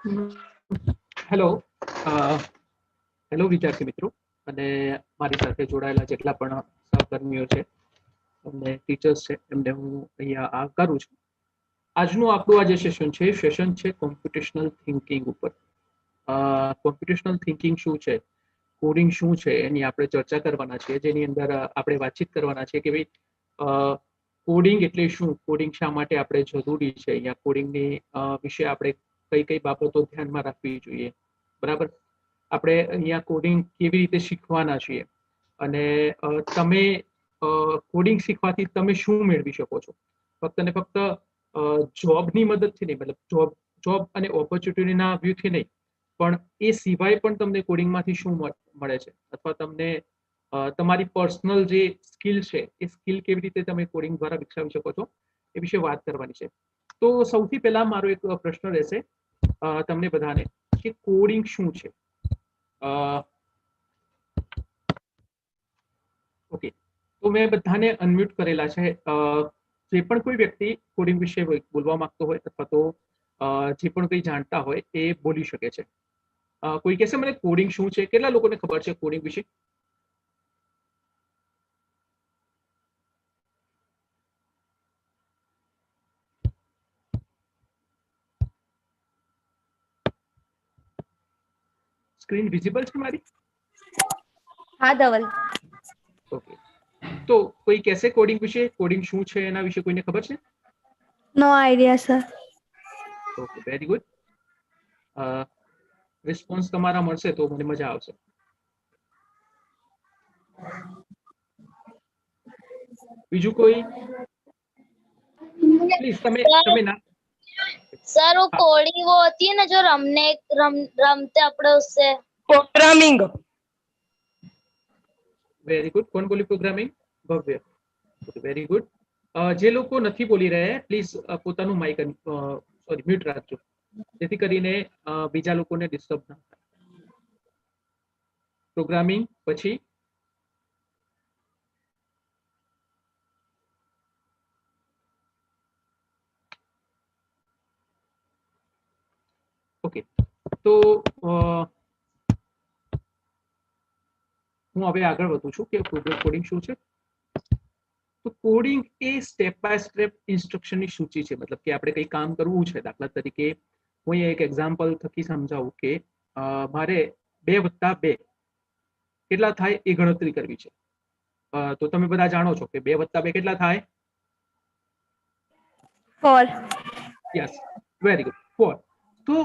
Hello hello વિદ્યાર્થી મિત્રો અને મારી સાથે જોડાયેલા જેટલા પણ સહકર્મીઓ છે અને ટીચર્સ છે એમને હું અહીંયા આવકારું છું. આજનું આપણું આ જે સેશન છે કોમ્પ્યુટેશનલ થિંકિંગ ઉપર. કોમ્પ્યુટેશનલ થિંકિંગ શું છે, કોડિંગ શું છે એની આપણે ચર્ચા કરવાના છીએ, જેની અંદર આપણે વાતચીત કરવાના છે કે ભાઈ કોડિંગ એટલે શું, કોડિંગ શા માટે આપણે જરૂરી છે, અહીંયા કોડિંગની વિશે આપણે કઈ કઈ બાબતો ધ્યાનમાં રાખવી જોઈએ, બરાબર. આપણે અહીંયા કોડિંગ કેવી રીતે શીખવાના છીએ અને તમે કોડિંગ શીખવાથી તમે શું મેળવી શકો છો. ફક્ત ને ફક્ત જોબની મદદથી નહીં, મતલબ જોબ અને ઓપોર્ચ્યુનિટીના વ્યૂથી નહીં, પણ એ સિવાય પણ તમને કોડિંગમાંથી શું મળે છે, અથવા તમને તમારી પર્સનલ જે સ્કિલ છે એ સ્કિલ કેવી રીતે તમે કોડિંગ દ્વારા વિકસાવી શકો છો એ વિશે વાત કરવાની છે. તો સૌથી પહેલા મારો એક પ્રશ્ન રહેશે તમને બધાને કે કોડિંગ શું છે. ઓકે, તો મેં બધાને અનમ્યુટ કરેલા છે. જે પણ કોઈ વ્યક્તિ કોડિંગ વિશે બોલવા માંગતો હોય અથવા તો જે પણ કંઈ જાણતા હોય એ બોલી શકે છે. કોઈ કહેશે મને કોડિંગ શું છે? કેટલા લોકોને ખબર છે કોડિંગ વિશે? સ્ક્રીન વિઝિબલ છે મારી? હા ધવલ. ઓકે, તો કોઈ કહેશે કોડિંગ વિશે, કોડિંગ શું છે એના વિશે કોઈને ખબર છે? No idea sir. Okay, very good. Response તમારા મળશે તો મને મજા આવશે. બીજું કોઈ? प्लीज તમે ना सर वो कोडिंग वो होती है ना जो रमते अपने उससे प्रोग्रामिंग. Very good. कौन बोली प्रोग्रामिंग? भव्य. Very good. જે લોકો નથી બોલી રહ્યા પ્લીઝ પોતાનું માઇક સોરી મ્યુટ રાખજો, જેથી કરીને બીજા લોકોને ડિસ્ટર્બ ના થાય. પ્રોગ્રામિંગ પછી ઓકે, તો હું હવે આગળ વધું છું કે કોડિંગ શું છે. તો કોડિંગ એ સ્ટેપ બાય સ્ટેપ ઇન્સ્ટ્રક્શનની સૂચિ છે. મતલબ કે આપણે કંઈ કામ કરવું છે, દાખલા તરીકે હું એક એક્ઝામ્પલ થકી સમજાવું કે મારે 2 + 2 કેટલા થાય એ ગણતરી કરવી છે. તો તમે બધા જાણો છો કે 2 + 2 કેટલા થાય? 4. Yes, very good, 4. તો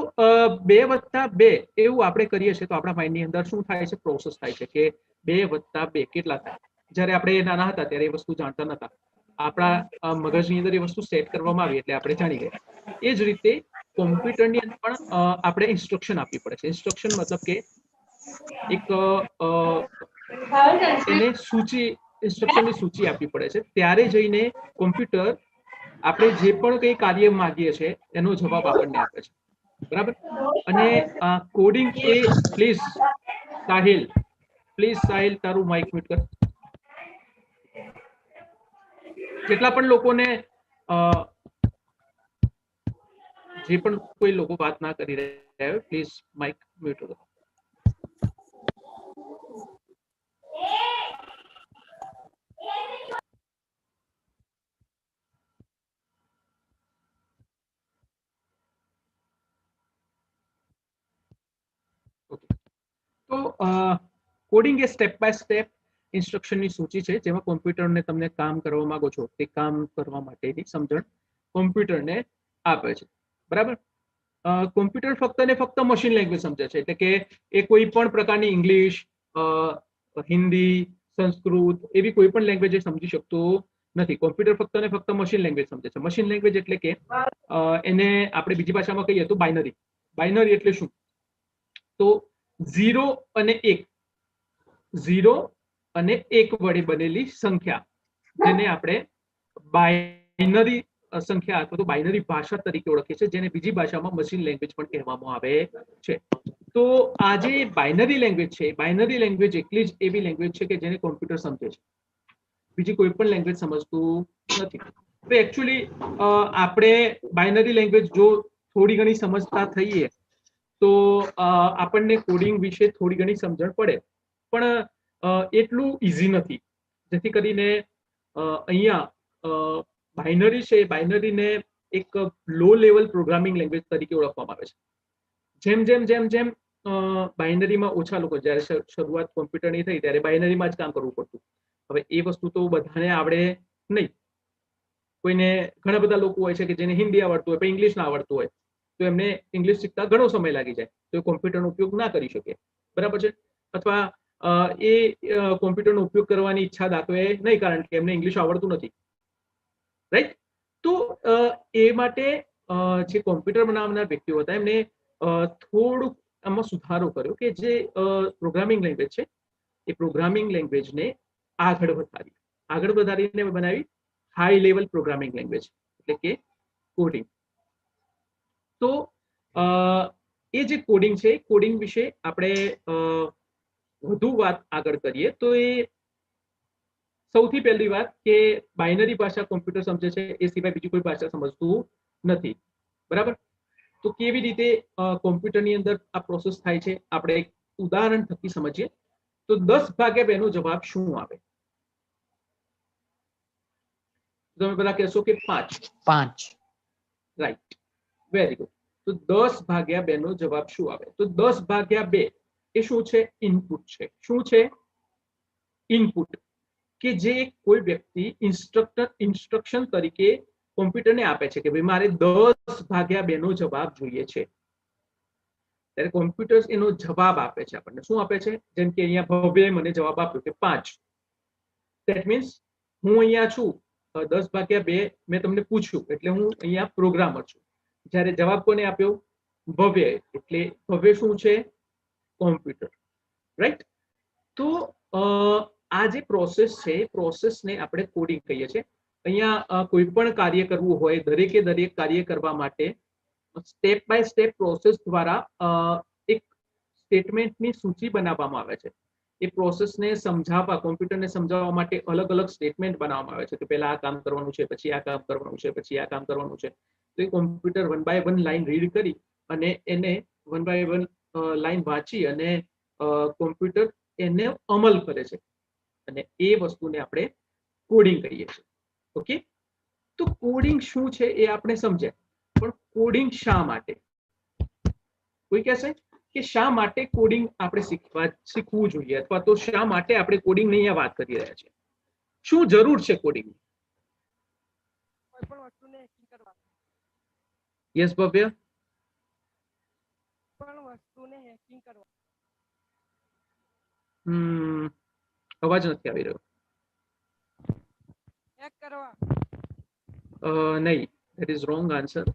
2 + 2 એવું આપણે કરીએ છીએ તો આપણા માઇન્ડની અંદર શું થાય છે, પ્રોસેસ થાય છે કે 2 + 2 કેટલા થાય. જ્યારે આપણે નાના હતા ત્યારે એ વસ્તુ જાણતા નતા, આપણા મગજની અંદર એ વસ્તુ સેટ કરવામાં આવી એટલે આપણે જાણી ગયા. એ જ રીતે કોમ્પ્યુટરની અંદર પણ આપણે ઇન્સ્ટ્રક્શન આપવી પડે છે. ઇન્સ્ટ્રક્શન મતલબ કે એક એને સૂચિ, ઇન્સ્ટ્રક્શનની સૂચિ આપવી પડે છે, ત્યારે જઈને કોમ્પ્યુટર આપણે જે પણ કંઈ કાર્ય માંગીએ છીએ એનો જવાબ આપણને આપે છે, બરાબર. અને કોડિંગ એ પ્લીઝ સાહિલ તારું માઇક મ્યુટ કર. જેટલા પણ લોકોને જે પણ કોઈ લોકો વાત ના કરી રહ્યા હોય પ્લીઝ માઇક મ્યુટ કરો. તો કોડિંગ એ સ્ટેપ બાય સ્ટેપ ઇન્સ્ટ્રક્શનની સૂચિ છે, જેમાં કોમ્પ્યુટરને તમને કામ કરવા માંગો છો તે કામ કરવા માટેની સમજણ કોમ્પ્યુટરને આપે છે, બરાબર. કોમ્પ્યુટર ફક્ત ને ફક્ત મશીન લેંગ્વેજ સમજે છે, એટલે કે એ કોઈ પણ પ્રકારની ઇંગ્લિશ, હિન્દી, સંસ્કૃત એવી કોઈ પણ લેંગ્વેજ સમજી શકતો નથી. કોમ્પ્યુટર ફક્ત ને ફક્ત મશીન લેંગ્વેજ સમજે છે. મશીન લેંગ્વેજ એટલે કે એને આપણે બીજી ભાષામાં કહીએ તો બાઇનરી. બાઇનરી એટલે શું? તો 0 અને 1 વડે બનેલી સંખ્યા, જેને આપણે બાઇનરી સંખ્યા અથવા તો બાઇનરી ભાષા તરીકે ઓળખીએ છીએ, જેને બીજી ભાષામાં મશીન લેંગ્વેજ પણ કહેવામાં આવે છે. તો આ જે બાઇનરી લેંગ્વેજ છે, બાઇનરી લેંગ્વેજ એકલી જ એવી લેંગ્વેજ છે કે જેને કોમ્પ્યુટર સમજે છે, બીજી કોઈ પણ લેંગ્વેજ સમજતું નથી. તો એકચ્યુઅલી આપણે બાઇનરી લેંગ્વેજ જો થોડી ઘણી સમજતા થઈએ તો આપણને કોડિંગ વિશે થોડી ઘણી સમજણ પડે, પણ એટલું ઇઝી નથી. જેથી કરીને અહીંયા બાઇનરી છે, બાઇનરીને એક લો લેવલ પ્રોગ્રામિંગ લેંગ્વેજ તરીકે ઓળખવામાં આવે છે. જેમ જેમ જેમ જેમ બાઇનરીમાં ઓછા લોકો, જ્યારે શરૂઆત કોમ્પ્યુટરની થઈ ત્યારે બાઇનરીમાં જ કામ કરવું પડતું. હવે એ વસ્તુ તો બધાને આવડે નહીં. કોઈને ઘણા બધા લોકો હોય છે કે જેને હિન્દી આવડતું હોય પણ ઇંગ્લિશ ના આવડતું હોય, તો એમને ઇંગ્લિશ શીખતા ઘણો સમય લાગી જાય, તો એ કોમ્પ્યુટરનો ઉપયોગ ના કરી શકે. બરાબર છે. અથવા એ કોમ્પ્યુટરનો ઉપયોગ કરવાની ઈચ્છા દાખવે નહીં, કારણ કે એમને ઇંગ્લિશ આવડતું નથી. રાઈટ. તો એ માટે જે કોમ્પ્યુટર બનાવનાર વ્યક્તિઓ હતા એમને થોડુંક આમાં સુધારો કર્યો કે જે પ્રોગ્રામિંગ લેંગ્વેજ છે એ પ્રોગ્રામિંગ લેંગ્વેજને આગળ વધારીને બનાવી હાઈ લેવલ પ્રોગ્રામિંગ લેંગ્વેજ, એટલે કે કોડિંગ. તો એ જે કોડિંગ છે, કોડિંગ વિશે આપણે વધુ વાત આગળ કરીએ તો એ સૌથી પહેલી વાત કે બાઇનરી ભાષા કોમ્પ્યુટર સમજે છે, એ સિવાય બીજી કોઈ ભાષા સમજતું નથી. બરાબર. તો કેવી રીતે કોમ્પ્યુટરની અંદર આ પ્રોસેસ થાય છે, આપણે એક ઉદાહરણ થકી સમજીએ. તો 10/2 નો જવાબ શું આવે? તમે બધા કહેશો કે 5. Right, very good. તો 10/2 નો જવાબ શું આવે? તો 10/2 એ શું છે? ઇનપુટ છે. શું છે? ઇનપુટ. કે જે કોઈ વ્યક્તિ ઇન્સ્ટ્રક્શન તરીકે કોમ્પ્યુટરને આપે છે કે ભાઈ મારે 10/2 નો જવાબ જોઈએ છે, ત્યારે કોમ્પ્યુટર એનો જવાબ આપે છે. આપણને શું આપે છે? જેમ કે અહીંયા ભવ્યએ મને જવાબ આપ્યો કે 5. ધેટ મીન્સ હું અહીંયા છું, 10/2 મેં તમને પૂછ્યું એટલે હું અહીંયા પ્રોગ્રામર છું. જ્યારે જવાબ કોને આપ્યો? ભવ્ય. એટલે ભવ્ય શું છે? કોમ્પ્યુટર. રાઈટ. તો આ જે પ્રોસેસ છે, પ્રોસેસને આપણે કોડિંગ કહીએ છીએ. અહીંયા કોઈ પણ કાર્ય કરવું હોય, દરેકે દરેક કાર્ય કરવા માટે સ્ટેપ બાય સ્ટેપ પ્રોસેસ દ્વારા એક સ્ટેટમેન્ટની સૂચિ બનાવવામાં આવે છે. એ પ્રોસેસને સમજાવવા, કોમ્પ્યુટરને સમજાવવા માટે અલગ અલગ સ્ટેટમેન્ટ બનાવવામાં આવે છે કે પહેલા આ કામ કરવાનું છે, પછી આ કામ કરવાનું છે, પછી આ કામ કરવાનું છે. તો એ કોમ્પ્યુટર 1 by 1 લાઈન રીડ કરી અને એને 1 by 1 લાઈન વાંચી અને કોમ્પ્યુટર એને અમલ કરે છે, અને એ વસ્તુને આપણે કોડિંગ કહીએ છીએ. ઓકે. તો કોડિંગ શું છે એ આપણે સમજ્યા, પણ કોડિંગ શા માટે? કોઈ કહેશે કે શા માટે કોડિંગ આપણે શીખવું જોઈએ, અથવા તો શા માટે આપણે કોડિંગની અહીંયા વાત કરી રહ્યા છીએ? શું જરૂર છે કોડિંગની? યસ ભવ્ય. અવાજ નથી આવી રહ્યો. નહીં, that is wrong answer.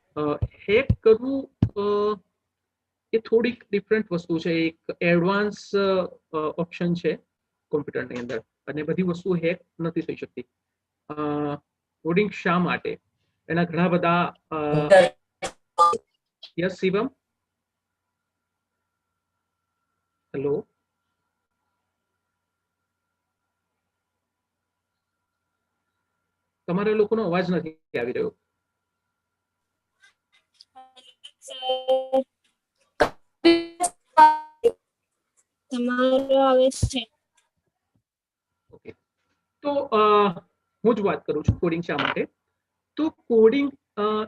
Hack કરવું એ થોડીક ડિફરન્ટ વસ્તુ છે. એક એડવાન્સ ઓપ્શન છે કોમ્પ્યુટરની અંદર, અને બધી વસ્તુ હેક નથી થઈ શકતી. કોડિંગ શા માટે? એના ઘણા બધા. યસ શિવમ. હેલો. તમારા લોકોનો અવાજ નથી આવી રહ્યો. ઓકે. તો હું જ વાત કરું છું કોડિંગ શા માટે. તો કોડિંગ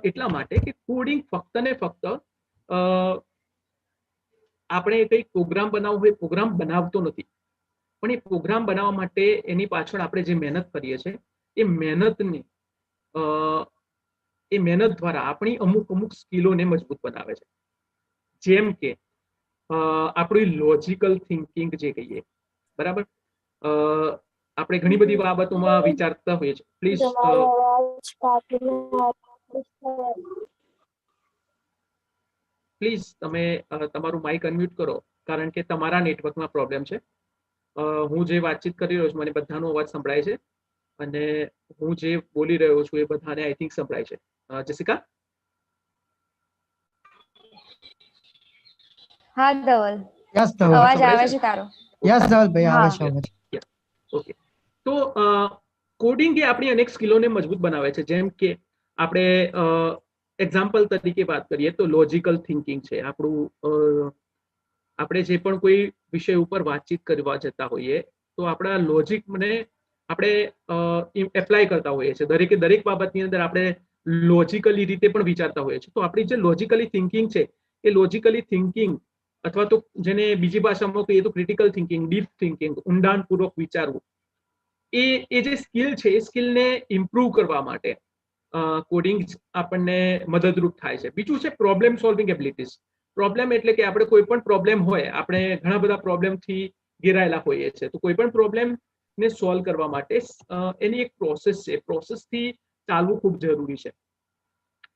એટલા માટે કે કોડિંગ ફક્ત ને ફક્ત આપણે કંઈ પ્રોગ્રામ બનાવવો હોય, પ્રોગ્રામ બનાવતો નથી, પણ એ પ્રોગ્રામ બનાવવા માટે એની પાછળ આપણે જે મહેનત કરીએ છીએ, એ મહેનત દ્વારા આપણી અમુક સ્કિલોને મજબૂત બનાવે છે. જેમ કે આપણી લોજિકલ થિંકિંગ જે કહીએ. બરાબર. આપણે ઘણી બધી બાબતોમાં વિચારતા હોઈએ છીએ. પ્લીઝ તમે તમારું માઇક અનમ્યુટ કરો, કારણ કે તમારા નેટવર્કમાં પ્રોબ્લેમ છે. હું જે વાતચીત કરી રહ્યો છું મને બધાનો અવાજ સંભળાય છે, અને હું જે બોલી રહ્યો છું એ બધાને આઈ થિંક સંભળાય છે. જસિકા. હા ધવલ, યસ ધવલ, અવાજ આવે છે તારો? યસ ધવલ ભાઈ, આવે છે અવાજ. ઓકે. તો કોડિંગ એ આપણી અનેક સ્કિલોને મજબૂત બનાવે છે. જેમ કે આપણે એક્ઝામ્પલ તરીકે વાત કરીએ તો લોજિકલ થિંકિંગ છે આપણું. આપણે જે પણ કોઈ વિષય ઉપર વાતચીત કરવા જતા હોઈએ તો આપણા લોજિકને આપણે એપ્લાય કરતા હોઈએ છીએ. દરેક બાબતની અંદર આપણે લોજિકલી રીતે પણ વિચારતા હોઈએ છીએ. તો આપણી જે લોજિકલી થિંકિંગ છે એ લોજિકલી થિંકિંગ અથવા તો જેને બીજી ભાષામાં કહીએ તો ક્રિટિકલ થિંકિંગ, ડીપ થિંકિંગ, ઊંડાણપૂર્વક વિચારવું, એ જે સ્કિલ છે એ સ્કિલને ઇમ્પ્રૂવ કરવા માટે કોડિંગ આપણને મદદરૂપ થાય છે. બીજું છે પ્રોબ્લેમ સોલ્વિંગ એબિલિટીઝ. પ્રોબ્લેમ એટલે કે આપણે કોઈ પણ પ્રોબ્લેમ હોય, આપણે ઘણા બધા પ્રોબ્લેમથી ઘેરાયેલા હોઈએ છીએ, તો કોઈ પણ પ્રોબ્લેમને સોલ્વ કરવા માટે એની એક પ્રોસેસ છે. પ્રોસેસથી ચાલવું ખૂબ જરૂરી છે.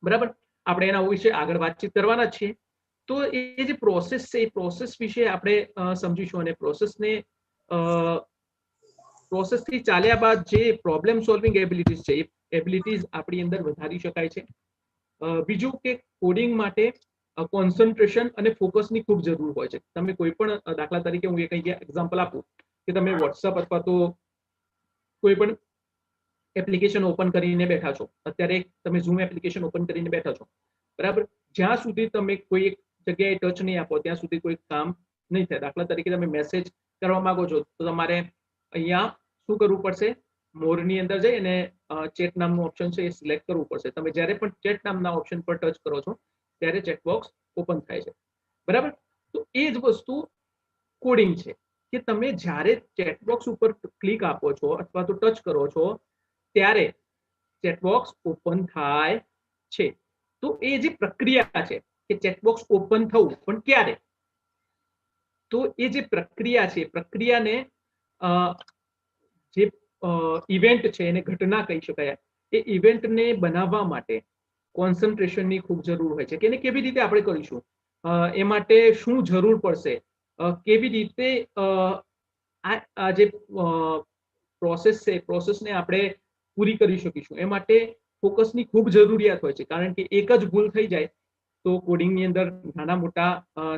બરાબર, આપણે એના વિશે આગળ વાતચીત કરવાના છીએ. તો એ જે પ્રોસેસ છે એ પ્રોસેસ વિશે આપણે સમજીશું અને પ્રોસેસથી ચાલ્યા બાદ જે પ્રોબ્લેમ સોલ્વિંગ એબિલિટીઝ છે એ એબિલિટીઝ આપણી અંદર વધારી શકાય છે. બીજું કે કોડિંગ માટે કોન્સન્ટ્રેશન અને ફોકસની ખૂબ જરૂર હોય છે. તમે કોઈ પણ દાખલા તરીકે હું એક એક્ઝામ્પલ આપું કે તમે વોટ્સઅપ અથવા તો કોઈ પણ એપ્લિકેશન ઓપન કરીને બેઠા છો. અત્યારે તમે ઝૂમ એપ્લિકેશન ઓપન કરીને બેઠા છો, બરાબર. જ્યાં સુધી તમે કોઈ એક જગ્યાએ ટચ નહીં આપો ત્યાં સુધી કોઈ કામ નહીં થાય. દાખલા તરીકે તમે મેસેજ કરવા માંગો છો તો તમારે અહીંયા શું કરવું પડશે? મોરની અંદર જઈ અને ચેટ નામનું ઓપ્શન છે એ સિલેક્ટ કરવું પડશે. તમે જ્યારે પણ ચેટ નામના ઓપ્શન પર ટચ કરો છો ત્યારે ચેટબોક્સ ઓપન થાય છે, બરાબર. તો એ જ વસ્તુ કોડિંગ છે કે તમે જ્યારે ચેટબોક્સ ઉપર ક્લિક આપો છો અથવા તો ટચ કરો છો ત્યારે ચેટબોક્સ ઓપન થાય છે. તો એ જે પ્રક્રિયા છે કે ચેટબોક્સ ઓપન થવું પણ ક્યારે, તો એ જે પ્રક્રિયા છે પ્રક્રિયાને જે ઇવેન્ટ છે એને ઘટના કહી શકાય. એ ઇવેન્ટને બનાવવા માટે કોન્સન્ટ્રેશનની ખૂબ જરૂર હોય છે કે એને કેવી રીતે આપણે કરીશું, એ માટે શું જરૂર પડશે, કેવી રીતે આ જે પ્રોસેસ છે પ્રોસેસને આપણે પૂરી કરી શકીશું. એ માટે ફોકસની ખૂબ જરૂરિયાત હોય છે. કારણ કે એક જ ભૂલ થઈ જાય તો કોડિંગની અંદર નાના મોટા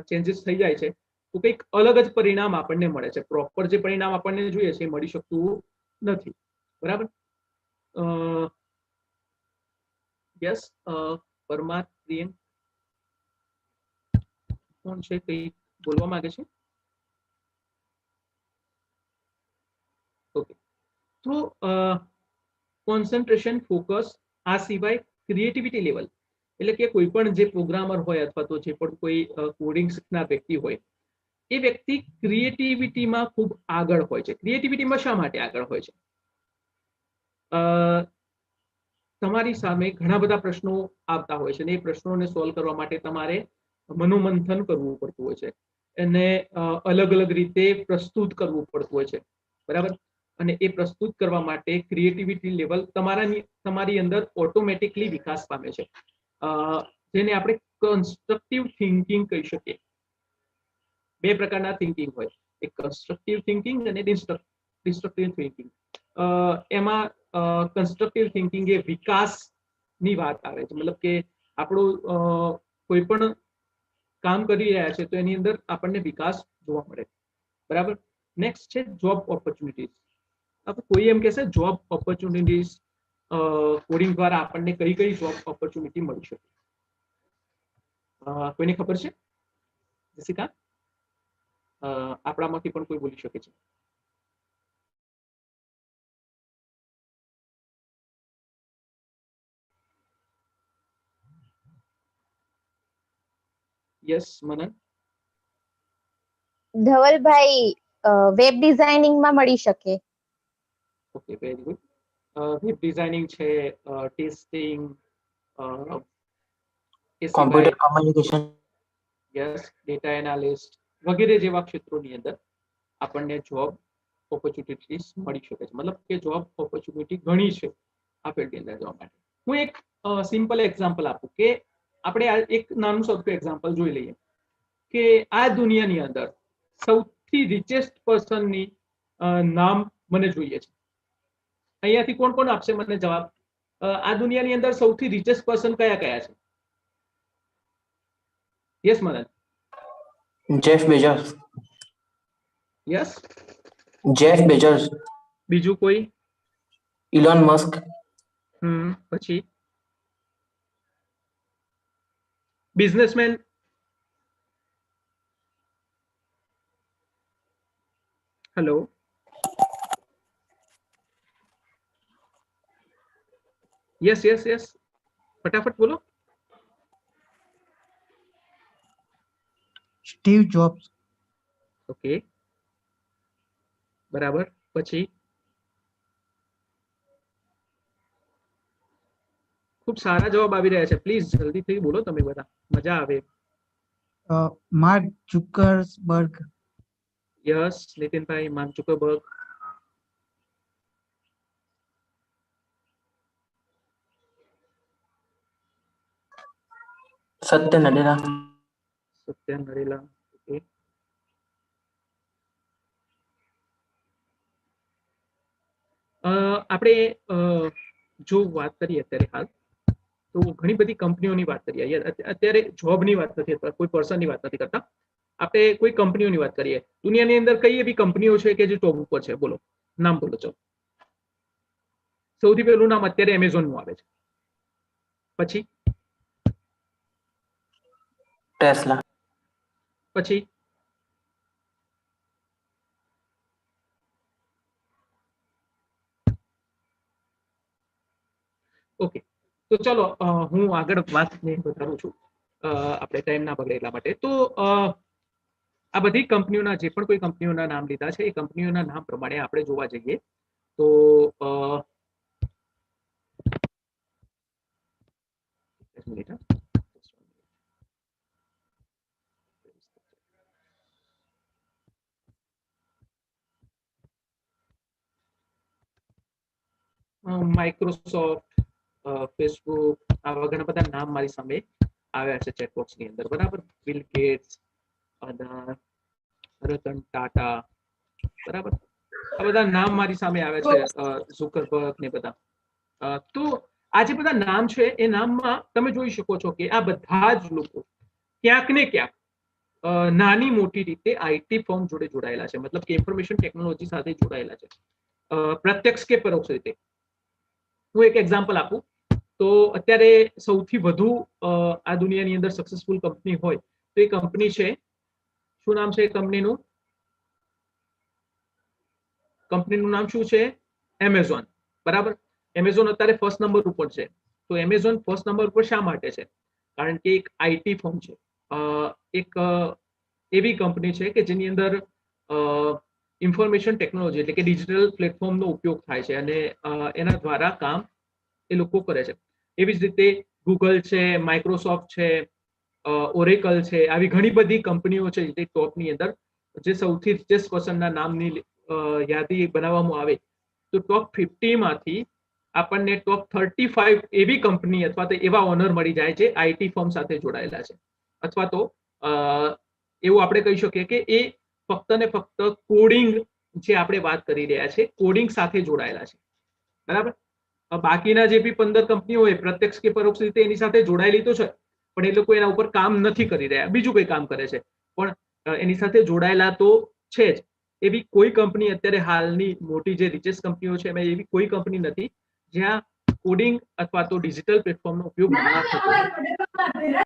ચેન્જીસ થઈ જાય છે તો કંઈક અલગ જ પરિણામ આપણને મળે છે. પ્રોપર જે પરિણામ આપણને જોઈએ છે એ મળી શકતું નથી, બરાબર. યસ, પરમાર પ્રિયંક કોણ છે, કઈ બોલવા માંગે છે? ઓકે, તો કોન્સન્ટ્રેશન, ફોકસ, આ સિવાય ક્રિએટિવિટી લેવલ, એટલે કે કોઈ પણ જે પ્રોગ્રામર હોય અથવા તો જે પણ કોઈ કોડિંગ શીખનાર વ્યક્તિ હોય એ વ્યક્તિ ક્રિએટિવિટીમાં ખૂબ આગળ હોય છે. ક્રિએટિવિટીમાં શા માટે આગળ હોય છે? તમારી સામે ઘણા બધા પ્રશ્નો આવતા હોય છે અને એ પ્રશ્નોને સોલ્વ કરવા માટે તમારે મનોમંથન કરવું પડતું હોય છે, એને અલગ અલગ રીતે પ્રસ્તુત કરવું પડતું હોય છે, બરાબર. અને એ પ્રસ્તુત કરવા માટે ક્રિએટિવિટી લેવલ તમારી અંદર ઓટોમેટિકલી વિકાસ પામે છે, જેને આપણે કન્સ્ટ્રક્ટિવ થિંકિંગ કહી શકીએ. બે પ્રકારના થિંકિંગ હોય, એક કન્સ્ટ્રક્ટિવ થિંકિંગ અને ડિસ્ટ્રક્ટિવ થિંકિંગ. એમાં કન્સ્ટ્રક્ટિવ થિંકિંગ એ વિકાસની વાત આવે છે, મતલબ કે આપણું કોઈ પણ કામ કરી રહ્યા છે તો એની અંદર આપણને વિકાસ જોવા મળે, બરાબર. નેક્સ્ટ છે જોબ ઓપોર્ચ્યુનિટીઝ. કોઈ એમ કહેશે જોબ ઓપોર્ચ્યુનિટીઝ કોડિંગ દ્વારા આપણને કઈ કઈ જોબ ઓપોર્ચ્યુનિટી મળી શકે? કોઈને ખબર છે? જસિકા, આપણામાંથી પણ કોઈ બોલી શકે છે? Yes, Manan. Dhavalbhai, web designing માં મળી શકે. Okay, very good. Web designing છે, testing, computer communication, yes, data analyst વગેરે જેવા ક્ષેત્રોની અંદર આપણને જોબ ઓપોર્ચ્યુનિટીઝ મળી શકે છે. મતલબ કે જોબ ઓપોર્ચ્યુનિટી ઘણી છે આ ફિલ્ડની અંદર જવા માટે. હું એક સિમ્પલ એક્ઝામ્પલ આપું કે આપણે આ એક નાનું સૌથી એક્ઝામ્પલ જોઈ લઈએ કે આ દુનિયાની અંદર સૌથી રિચેસ્ટ પર્સનની નામ મને જોઈએ છે. અહીંયાથી કોણ કોણ આપશે મને જવાબ? આ દુનિયાની અંદર સૌથી રિચેસ્ટ પર્સન કયા કયા છે? Yes Manan. Jeff Bezos. Yes, Jeff Bezos. બીજું કોઈ? Elon Musk. પછી businessman, hello, yes yes yes, ફટાફટ બોલો. Steve jobs. ઓકે, બરાબર. પછી ખૂબ સારા જવાબ આવી રહ્યા છે. પ્લીઝ જલ્દીથી બોલો તમે બધા, મજા આવે. Mark Zuckerberg. Yes Nitinbhai, Mark Zuckerberg. Satya Nadella. Satya Nadella. Okay, આપણે જો વાત કરીએ અત્યારે હાલ તો ઘણી બધી કંપનીઓની વાત કરીએ. અત્યારે જોબની વાત નથી, અથવા કોઈ પર્સનની વાત નથી કરતા, આપણે કોઈ કંપનીઓની વાત કરીએ. દુનિયાની અંદર કઈ એવી કંપનીઓ છે કે જે ટોપ ઉપર છે? બોલો, નામ બોલો. ચલો, સૌથી પહેલું નામ અત્યારે એમેઝોન નું આવે છે. પછી ટેસ્લા. પછી ઓકે, તો ચલો હું આગળ વાતને વધારું છું, આપણે ટાઈમ ના બગડે એટલા માટે. તો આ બધી કંપનીઓના જે પણ કોઈ કંપનીઓના નામ લીધા છે, એ કંપનીઓના નામ પ્રમાણે આપણે જોવા જઈએ તો માઇક્રોસોફ્ટ, ફેસબુક, આવા ઘણા બધા નામ મારી સામે આવ્યા છે ચેટબોક્સની અંદર, બરાબર. બિલ ગેટ્સ, રતન ટાટા, બરાબર. આ બધા નામ મારી સામે આવે છે, ઝુકરબર્ગ ને બધા. તો આ જે બધા નામ છે, એ નામમાં તમે જોઈ શકો છો કે આ બધા જ લોકો ક્યાંક ને ક્યાંક નાની મોટી રીતે આઈટી ફર્મ જોડે જોડાયેલા છે, મતલબ કે ઇન્ફોર્મેશન ટેકનોલોજી સાથે જોડાયેલા છે, પ્રત્યક્ષ કે પરોક્ષ રીતે. હું એક એક્ઝામ્પલ આપું તો અત્યારે સૌથી વધુ આ દુનિયાની અંદર સક્સેસફુલ કંપની હોય તો એ કંપની છે, શું નામ છે કંપનીનું? કંપનીનું નામ શું છે? એમેઝોન, બરાબર. એમેઝોન અત્યારે ફર્સ્ટ નંબર ઉપર છે. તો એમેઝોન ફર્સ્ટ નંબર ઉપર શા માટે છે? કારણ કે એક આઈટી ફર્મ છે, એક એવી કંપની છે કે જેની અંદર ઇન્ફોર્મેશન ટેકનોલોજી એટલે કે ડિજિટલ પ્લેટફોર્મનો ઉપયોગ થાય છે અને એના દ્વારા કામ એ લોકો કરે છે. એવી જ રીતે ગૂગલ છે, માઇક્રોસોફ્ટ છે, ઓરેકલ છે, આવી ઘણી બધી કંપનીઓ છે જે ટોપની અંદર, જે સૌથી રિચેસ્ટ પર્સનના નામની યાદી બનાવવામાં આવે તો ટોપ 50 માંથી આપણને ટોપ 35 એવી કંપની અથવા તો એવા ઓનર મળી જાય છે આઈટી ફર્મ સાથે જોડાયેલા છે, અથવા તો એવું આપણે કહી શકીએ કે એ ફક્ત ને ફક્ત કોડિંગ, જે આપણે વાત કરી રહ્યા છે, કોડિંગ સાથે જોડાયેલા છે, બરાબર. બાકીના જે બી 15 કંપનીઓ હોય પ્રત્યક્ષ કે પરોક્ષ રીતે એની સાથે જોડાયેલી તો છે, પણ એ લોકો એના ઉપર કામ નથી કરી રહ્યા, બીજું કોઈ કામ કરે છે, પણ એની સાથે જોડાયેલા તો છે જ. એવી કોઈ કંપની અત્યારે હાલની મોટી જે રિચેસ્ટ કંપનીઓ છે એમાં એવી કોઈ કંપની નથી જ્યાં કોડિંગ અથવા તો ડિજિટલ પ્લેટફોર્મનો ઉપયોગ ના થતો હોય.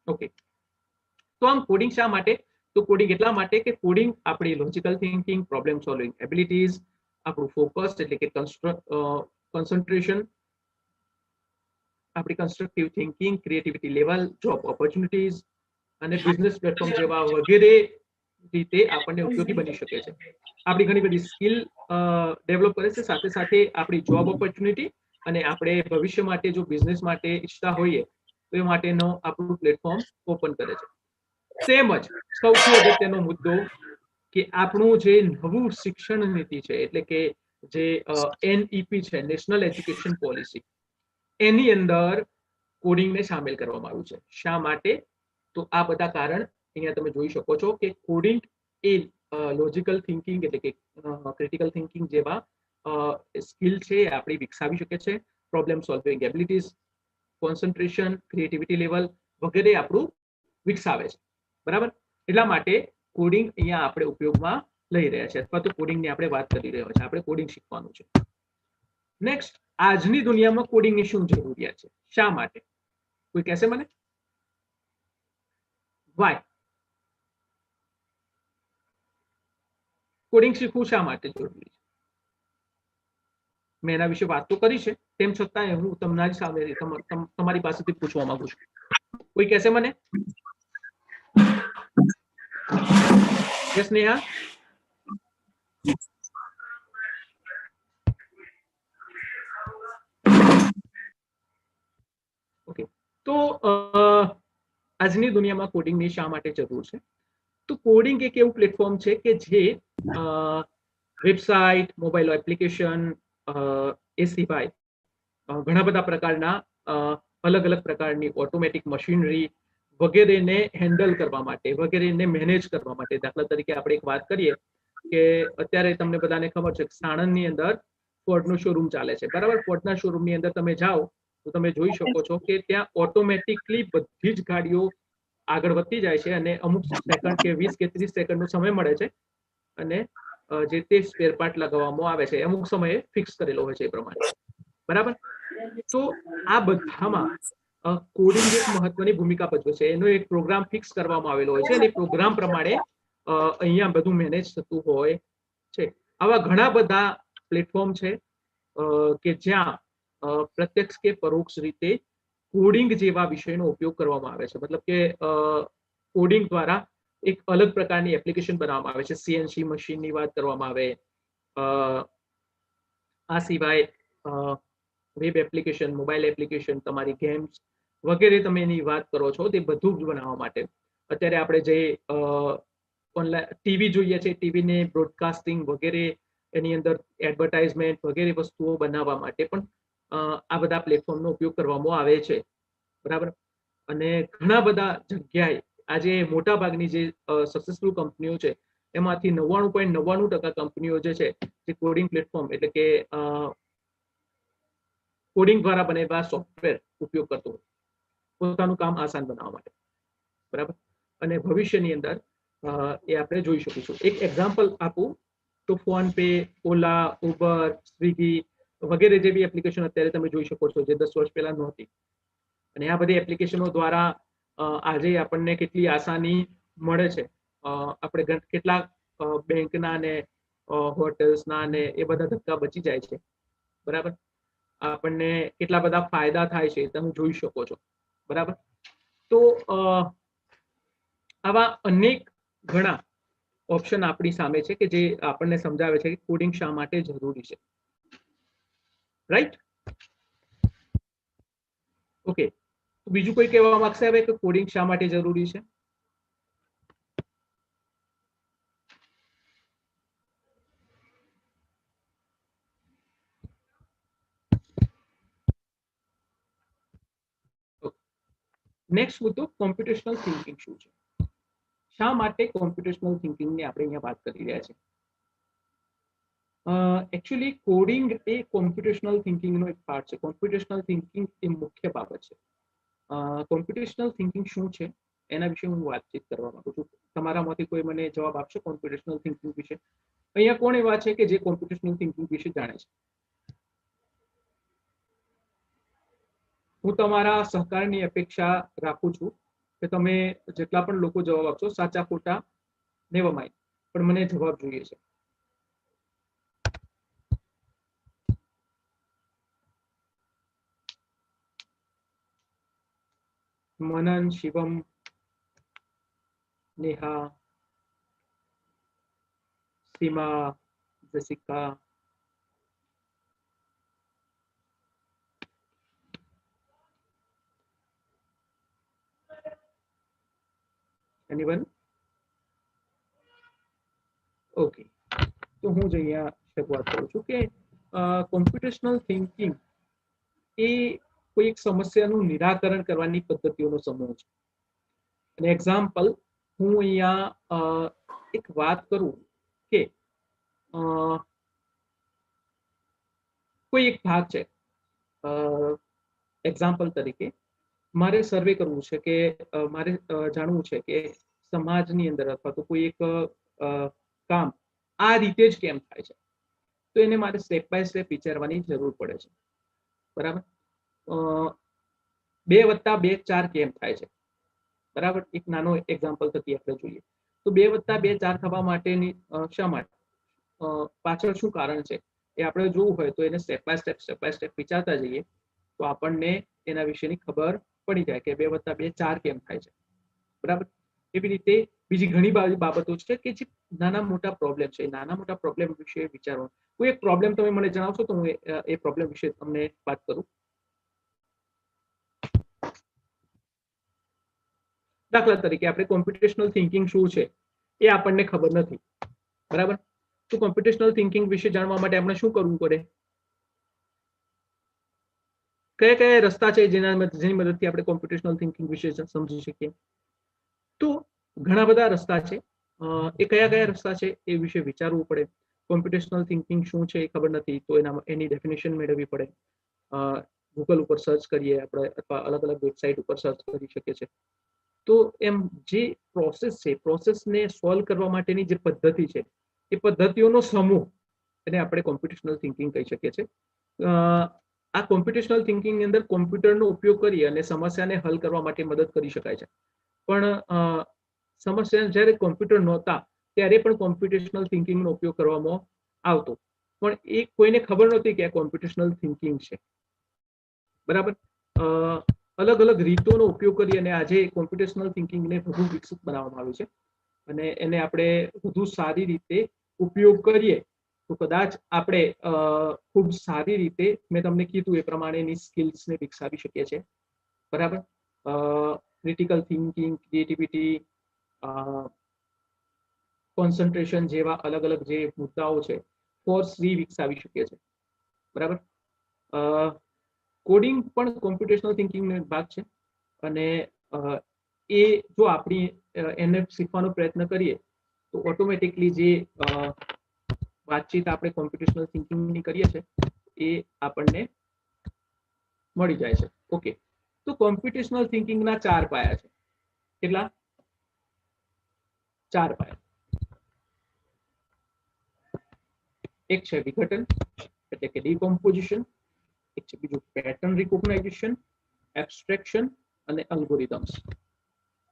ઓકે, તો આમ કોડિંગ શા માટે? તો કોડિંગ એટલા માટે કે કોડિંગ આપણી logical thinking, problem solving abilities, આપણું ફોકસ એટલે કે કોન્સન્ટ્રેશન, આપણી constructive thinking, creativity level, job opportunities અને બિઝનેસ પ્લેટફોર્મ જેવા વગેરે રીતે આપણને ઉપયોગી બની શકે છે. આપણી ઘણી બધી સ્કિલ ડેવલપ કરે છે, સાથે સાથે આપણી જોબ ઓપોર્ચ્યુનિટી અને આપણે ભવિષ્ય માટે જો બિઝનેસ માટે ઈચ્છતા હોઈએ તો એ માટેનો આપણું પ્લેટફોર્મ ઓપન કરે છે. તેમજ સૌથી અગત્યનો મુદ્દો કે આપણું જે નવું શિક્ષણ નીતિ છે, એટલે કે જે એનઈપી છે, નેશનલ એજ્યુકેશન પોલિસી, એની અંદર કોડિંગને સામેલ કરવામાં આવ્યું છે. શા માટે? તો આ બધા કારણ અહીંયા તમે જોઈ શકો છો કે કોડિંગ એ લોજિકલ થિંકિંગ એટલે કે ક્રિટિકલ થિંકિંગ જેવા સ્કિલ છે એ આપણી વિકસાવી શકે છે, problem solving abilities, concentration, creativity level વગેરે આપણું વિકસાવે છે, બરાબર. એટલા માટે કોડિંગ અહીંયા આપણે ઉપયોગમાં લઈ રહ્યા છે, અથવા તો કોડિંગની આપણે વાત કરી રહ્યા છે, આપણે કોડિંગ શીખવાનું છે. નેક્સ્ટ આજની દુનિયામાં કોડિંગની શું જરૂરિયાત છે, શા માટે? કોઈ કહેશે મને? વાય કોડિંગ શીખવું શા માટે જરૂરી છે? મેં એના વિશે વાત તો કરી છે, તેમ છતાં હું તમારી સામે તમારી પાસેથી પૂછવા માંગુ છું. કોઈ કહેશે મને? યસ નેહા? ઓકે, તો આજની દુનિયામાં કોડિંગની શા માટે જરૂર છે? તો કોડિંગ એક એવું પ્લેટફોર્મ છે કે જે વેબસાઇટ, મોબાઈલ એપ્લિકેશન, એ સિવાય ઘણા બધા પ્રકારના અલગ અલગ પ્રકારની ઓટોમેટિક મશીનરી વગેરેને હેન્ડલ કરવા માટે, વગેરેને મેનેજ કરવા માટે. દાખલા તરીકે આપણે એક વાત કરીએ કે અત્યારે તમને બધાને ખબર છે કે સાણંદની અંદર ફોર્ડનું શોરૂમ ચાલે છે, બરાબર? ફોર્ડના શોરૂમની અંદર તમે જાઓ તો તમે જોઈ શકો છો કે ત્યાં ઓટોમેટિકલી બધી જ ગાડીઓ આગળ વધતી જાય છે અને અમુક સેકન્ડ કે 20 કે 30 સેકન્ડનો સમય મળે છે અને જે તે સ્પેર પાર્ટ લગાવવામાં આવે છે અમુક સમયે ફિક્સ કરેલો હોય છે એ પ્રમાણે, બરાબર? તો આ બધામાં કોડિંગ એક મહત્વની ભૂમિકા ભજવે છે. એનો એક પ્રોગ્રામ ફિક્સ કરવામાં આવેલો હોય છે અને પ્રોગ્રામ પ્રમાણે અહીંયા બધું મેનેજ થતું હોય છે. આવા ઘણા બધા પ્લેટફોર્મ છે કે જ્યાં પ્રત્યક્ષ કે પરોક્ષ રીતે કોડિંગ જેવા વિષયનો ઉપયોગ કરવામાં આવે છે. મતલબ કે કોડિંગ દ્વારા એક અલગ પ્રકારની એપ્લિકેશન બનાવવામાં આવે છે. સીએનસી મશીનની વાત કરવામાં આવે, આ સિવાય વેબ એપ્લિકેશન, મોબાઈલ એપ્લિકેશન, તમારી ગેમ્સ વગેરે તમે એની વાત કરો છો, તે બધું જ બનાવવા માટે અત્યારે આપણે જે ઓનલાઈન ટીવી જોઈએ છે, ટીવીને બ્રોડકાસ્ટિંગ વગેરે એની અંદર એડવર્ટાઇઝમેન્ટ વગેરે વસ્તુઓ બનાવવા માટે પણ આ બધા પ્લેટફોર્મનો ઉપયોગ કરવામાં આવે છે, બરાબર? અને ઘણા બધા જગ્યાએ આજે મોટા ભાગની જે સક્સેસફુલ કંપનીઓ છે એમાંથી 99.99% કંપનીઓ જે છે જે કોડિંગ પ્લેટફોર્મ એટલે કે કોડિંગ દ્વારા બનેલા સોફ્ટવેર ઉપયોગ કરતો હોય પોતાનું કામ આસાન બનાવવા માટે, બરાબર? અને ભવિષ્યની અંદર એ આપણે જોઈ શકીશું. એક એક્ઝામ્પલ આપું તો ફોન પે, ઓલા, ઉબર, સ્વિગી વગેરે જેવી એપ્લિકેશન અત્યારે તમે જોઈ શકો છો જે 10 વર્ષ પહેલા નહોતી. અને આ બધી એપ્લિકેશનો દ્વારા આજે આપણને કેટલી આસાની મળે છે. આપણે કેટલાક બેંકના ને હોટેલ્સના ને એ બધા ધક્કા બચી જાય છે, બરાબર? આપણને કેટલા બધા ફાયદા થાય છે તમે જોઈ શકો છો, બરાબર? તો આવા અનેક ઘણા ઓપ્શન આપણી સામે છે કે જે આપણને સમજાવે છે કે કોડિંગ શા માટે જરૂરી છે, રાઈટ? ઓકે, તો બીજું કોઈ કહેવા માંગશે હવે કે કોડિંગ શા માટે જરૂરી છે? નેક્સ્ટ મુદ્દો કોમ્પ્યુટેશનલ થિંકિંગ શું છે? શા માટે કોમ્પ્યુટેશનલ થિંકિંગની આપણે અહીંયા વાત કરી રહ્યા છીએ? એકચ્યુઅલી કોડિંગ એ કોમ્પ્યુટેશનલ થિંકિંગનો એક પાર્ટ છે. કોમ્પ્યુટેશનલ થિંકિંગ એ મુખ્ય બાબત છે. કોમ્પ્યુટેશનલ થિંકિંગ શું છે એના વિશે હું વાતચીત કરવા માંગુ છું. તમારામાંથી કોઈ મને જવાબ આપશે કોમ્પ્યુટેશનલ થિંકિંગ વિશે? અહીંયા કોણ એવા છે કે જે કોમ્પ્યુટેશનલ થિંકિંગ વિશે જાણે છે? હું તમારા સહકારની અપેક્ષા રાખું છું કે તમે જેટલા પણ લોકો જવાબ આપશો, સાચા ખોટા નેવર માઇન્ડ, પણ મને જવાબ જોઈએ છે. મનન, શિવમ, નેહા, સીમા, જસિકા, એનીવન? ઓકે, તો હું જ અહીંયા શરૂઆત કરું છું કે કોમ્પ્યુટેશનલ થિંકિંગ એ કોઈ એક સમસ્યાનું નિરાકરણ કરવાની પદ્ધતિઓનો સમૂહ છે. અને એક્ઝામ્પલ હું અહીંયા એક વાત કરું કે કોઈ એક ભાગ છે, એક્ઝામ્પલ તરીકે મારે સર્વે કરવું છે કે મારે જાણવું છે કે સમાજની અંદર અથવા તો કોઈ એક કામ આ રીતે જ કેમ થાય છે, તો એને મારે સ્ટેપ બાય સ્ટેપ વિચારવાની જરૂર પડે છે. બરાબર. 2 + 2 4 કેમ થાય છે? બરાબર. એક નાનો એક્ઝામ્પલ થકી આપણે જોઈએ તો 2 + 2 4 થવા માટેની શા માટે પાછળ શું કારણ છે એ આપણે જોવું હોય તો એને સ્ટેપ બાય સ્ટેપ વિચારતા જઈએ તો આપણને એના વિશેની ખબર પડી જાય કે 2 + 2 4 કેમ થાય છે. બરાબર. એવી રીતે બીજી ઘણી બાબતો છે કે જે નાના મોટા પ્રોબ્લેમ છે. નાના મોટા પ્રોબ્લેમ વિશે વિચારવાનું. કોઈ એક પ્રોબ્લેમ તમે મને જણાવશો તો હું એ પ્રોબ્લેમ વિશે તમને વાત કરું. દાખલા તરીકે આપણે કોમ્પ્યુટેશનલ થિંકિંગ શું છે એ આપણને ખબર નથી. બરાબર. તો કોમ્પ્યુટેશનલ થિંકિંગ વિશે જાણવા માટે આપણે શું કરવું પડે? કયા કયા રસ્તા છે જેની મદદથી આપણે કોમ્પ્યુટેશનલ થિંકિંગ વિશે સમજી શકીએ? તો ઘણા બધા રસ્તા છે. એ કયા કયા રસ્તા છે એ વિશે વિચારવું પડે. કોમ્પ્યુટેશનલ થિંકિંગ શું છે એ ખબર નથી તો એની ડેફિનેશન મેળવવી પડે. ગૂગલ ઉપર સર્ચ કરીએ આપણે અથવા અલગ અલગ વેબસાઇટ ઉપર સર્ચ કરી શકીએ છીએ. તો એમ જે પ્રોસેસ છે પ્રોસેસને સોલ્વ કરવા માટેની જે પદ્ધતિ છે એ પદ્ધતિઓનો સમૂહ એને આપણે કોમ્પ્યુટેશનલ થિંકિંગ કહી શકીએ છીએ. આ કોમ્પ્યુટેશનલ થિંકિંગની અંદર કોમ્પ્યુટરનો ઉપયોગ કરી અને સમસ્યાને હલ કરવા માટે મદદ કરી શકાય છે. પણ સમસ્યા જ્યારે કોમ્પ્યુટર નહોતા ત્યારે પણ કોમ્પ્યુટેશનલ થિંકિંગનો ઉપયોગ કરવામાં આવતો, પણ એ કોઈને ખબર નહોતી કે આ કોમ્પ્યુટેશનલ થિંકિંગ છે. બરાબર. અલગ અલગ રીતોનો ઉપયોગ કરી અને આજે કોમ્પ્યુટેશનલ થિંકિંગને વધુ વિકસિત બનાવવામાં આવ્યું છે અને એને આપણે વધુ સારી રીતે ઉપયોગ કરીએ તો કદાચ આપણે ખૂબ સારી રીતે મેં તમને કીધું એ પ્રમાણેની સ્કિલ્સને વિકસાવી શકીએ છીએ. બરાબર. ક્રિટિકલ થિંકિંગ, ક્રિએટિવિટી, કોન્સન્ટ્રેશન જેવા અલગ અલગ જે મુદ્દાઓ છે ફોર્સલી વિકસાવી શકીએ છીએ. બરાબર. કોડિંગ પણ કોમ્પ્યુટેશનલ થિંકિંગનો એક ભાગ છે અને એ જો આપણી એને શીખવાનો પ્રયત્ન કરીએ તો ઓટોમેટિકલી જે વાતચીત આપણે કોમ્પ્યુટેશનલ થિંકિંગની કરીએ છીએ એ આપણને મળી જાય છે. ઓકે. તો કોમ્પ્યુટેશનલ થિંકિંગના 4 પાયા છે. કેટલા? 4 પાયા. એક છે વિઘટન એટલે કે ડીકોમ્પોઝિશન, એક છે બીજું પેટર્ન રિકોગ્નાઇઝેશન, એબ્સ્ટ્રેક્શન અને અલ્ગોરિધમ્સ.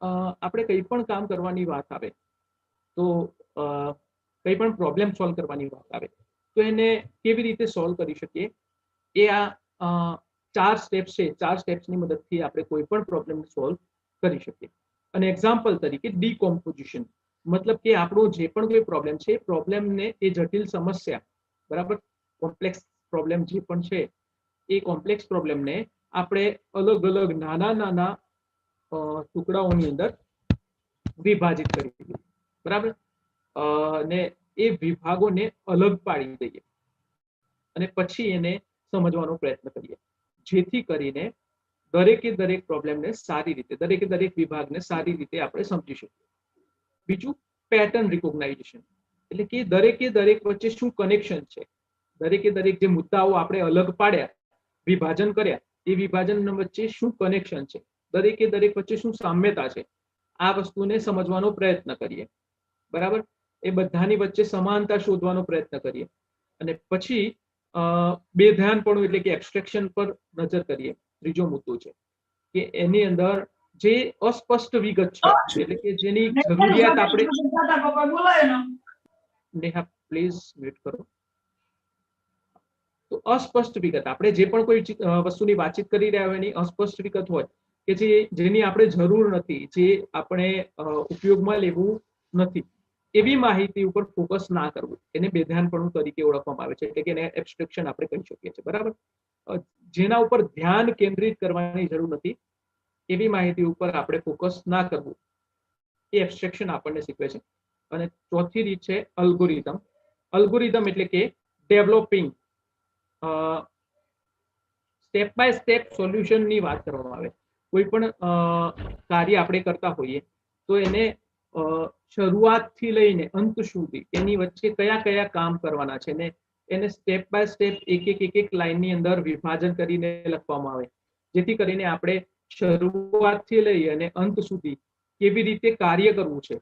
આપણે કંઈ પણ કામ કરવાની વાત આવે તો કંઈ પણ પ્રોબ્લેમ સોલ્વ કરવાની વાત આવે તો એને કેવી રીતે સોલ્વ કરી શકીએ એ આ 4 સ્ટેપ્સ છે. 4 સ્ટેપ્સની મદદથી આપણે કોઈ પણ પ્રોબ્લેમ સોલ્વ કરી શકીએ. અને એક્ઝામ્પલ તરીકે ડીકોમ્પોઝિશન મતલબ કે આપણો જે પણ કોઈ પ્રોબ્લેમ છે પ્રોબ્લેમને એ જટિલ સમસ્યા, બરાબર, કોમ્પ્લેક્સ પ્રોબ્લેમ જે પણ છે એ કોમ્પ્લેક્સ પ્રોબ્લેમને આપણે અલગ અલગ નાના નાના ટુકડાઓની અંદર વિભાજિત કરી દઈએ. બરાબર. ને એ વિભાગોને અલગ પાડી દઈએ અને પછી એને સમજવાનો પ્રયત્ન કરીએ જેથી કરીને દરેક પ્રોબ્લેમને સારી રીતે દરેક વિભાગને સારી રીતે આપણે સમજી શકીએ. બીજું પેટર્ન રિકોગ્નાઇઝેશન એટલે કે દરેક વચ્ચે શું કનેક્શન છે, દરેક જે મુદ્દાઓ આપણે અલગ પાડ્યા, વિભાજન કર્યા, એ વિભાજન વચ્ચે શું કનેક્શન છે, દરેક વચ્ચે શું સામ્યતા છે, આ વસ્તુને સમજવાનો પ્રયત્ન કરીએ. બરાબર. એ બધાની વચ્ચે સમાનતા શોધવાનો પ્રયત્ન કરીએ અને પછી બેધ્યાનપણું એટલે કે એબ્સ્ટ્રેક્શન પર નજર કરીએ. ત્રીજો મુદ્દો છે કે એની અંદર જે અસ્પષ્ટ વિગત છે એટલે કે જેની જરૂરિયાત આપણે નેહા પ્લીઝ મ્યુટ કરો. તો અસ્પષ્ટ વિગત આપણે જે પણ કોઈ વસ્તુની વાતચીત કરી રહ્યા હોય એની અસ્પષ્ટ વિગત હોય કે જેની આપણે જરૂર નથી, જે આપણે ઉપયોગમાં લેવું નથી, એવી માહિતી ઉપર ફોકસ ના કરવું એને બેધ્યાનપણું તરીકે ઓળખવામાં આવે છે. એટલે કે એને એબ્સ્ટ્રેક્શન આપણે કહી શકીએ છીએ. બરાબર. જેના ઉપર ધ્યાન કેન્દ્રિત કરવાની જરૂર નથી એવી માહિતી ઉપર આપણે ફોકસ ના કરવું એ એબ્સ્ટ્રેક્શન આપણને શીખવે છે. અને ચોથી રીત છે અલ્ગોરિધમ. અલ્ગોરિધમ એટલે કે ડેવલપિંગ સ્ટેપ બાય સ્ટેપ સોલ્યુશનની વાત કરવામાં આવે. કોઈ પણ કાર્ય આપણે કરતા હોઈએ તો એને શરૂઆતથી લઈને અંત સુધી એની વચ્ચે કયા કામ કરવાના છે ને એને સ્ટેપ બાય સ્ટેપ એક લાઈનની અંદર વિભાજન કરીને લખવામાં આવે જેથી કરીને આપણે શરૂઆતથી લઈ અને અંત સુધી કેવી રીતે કાર્ય કરવું છે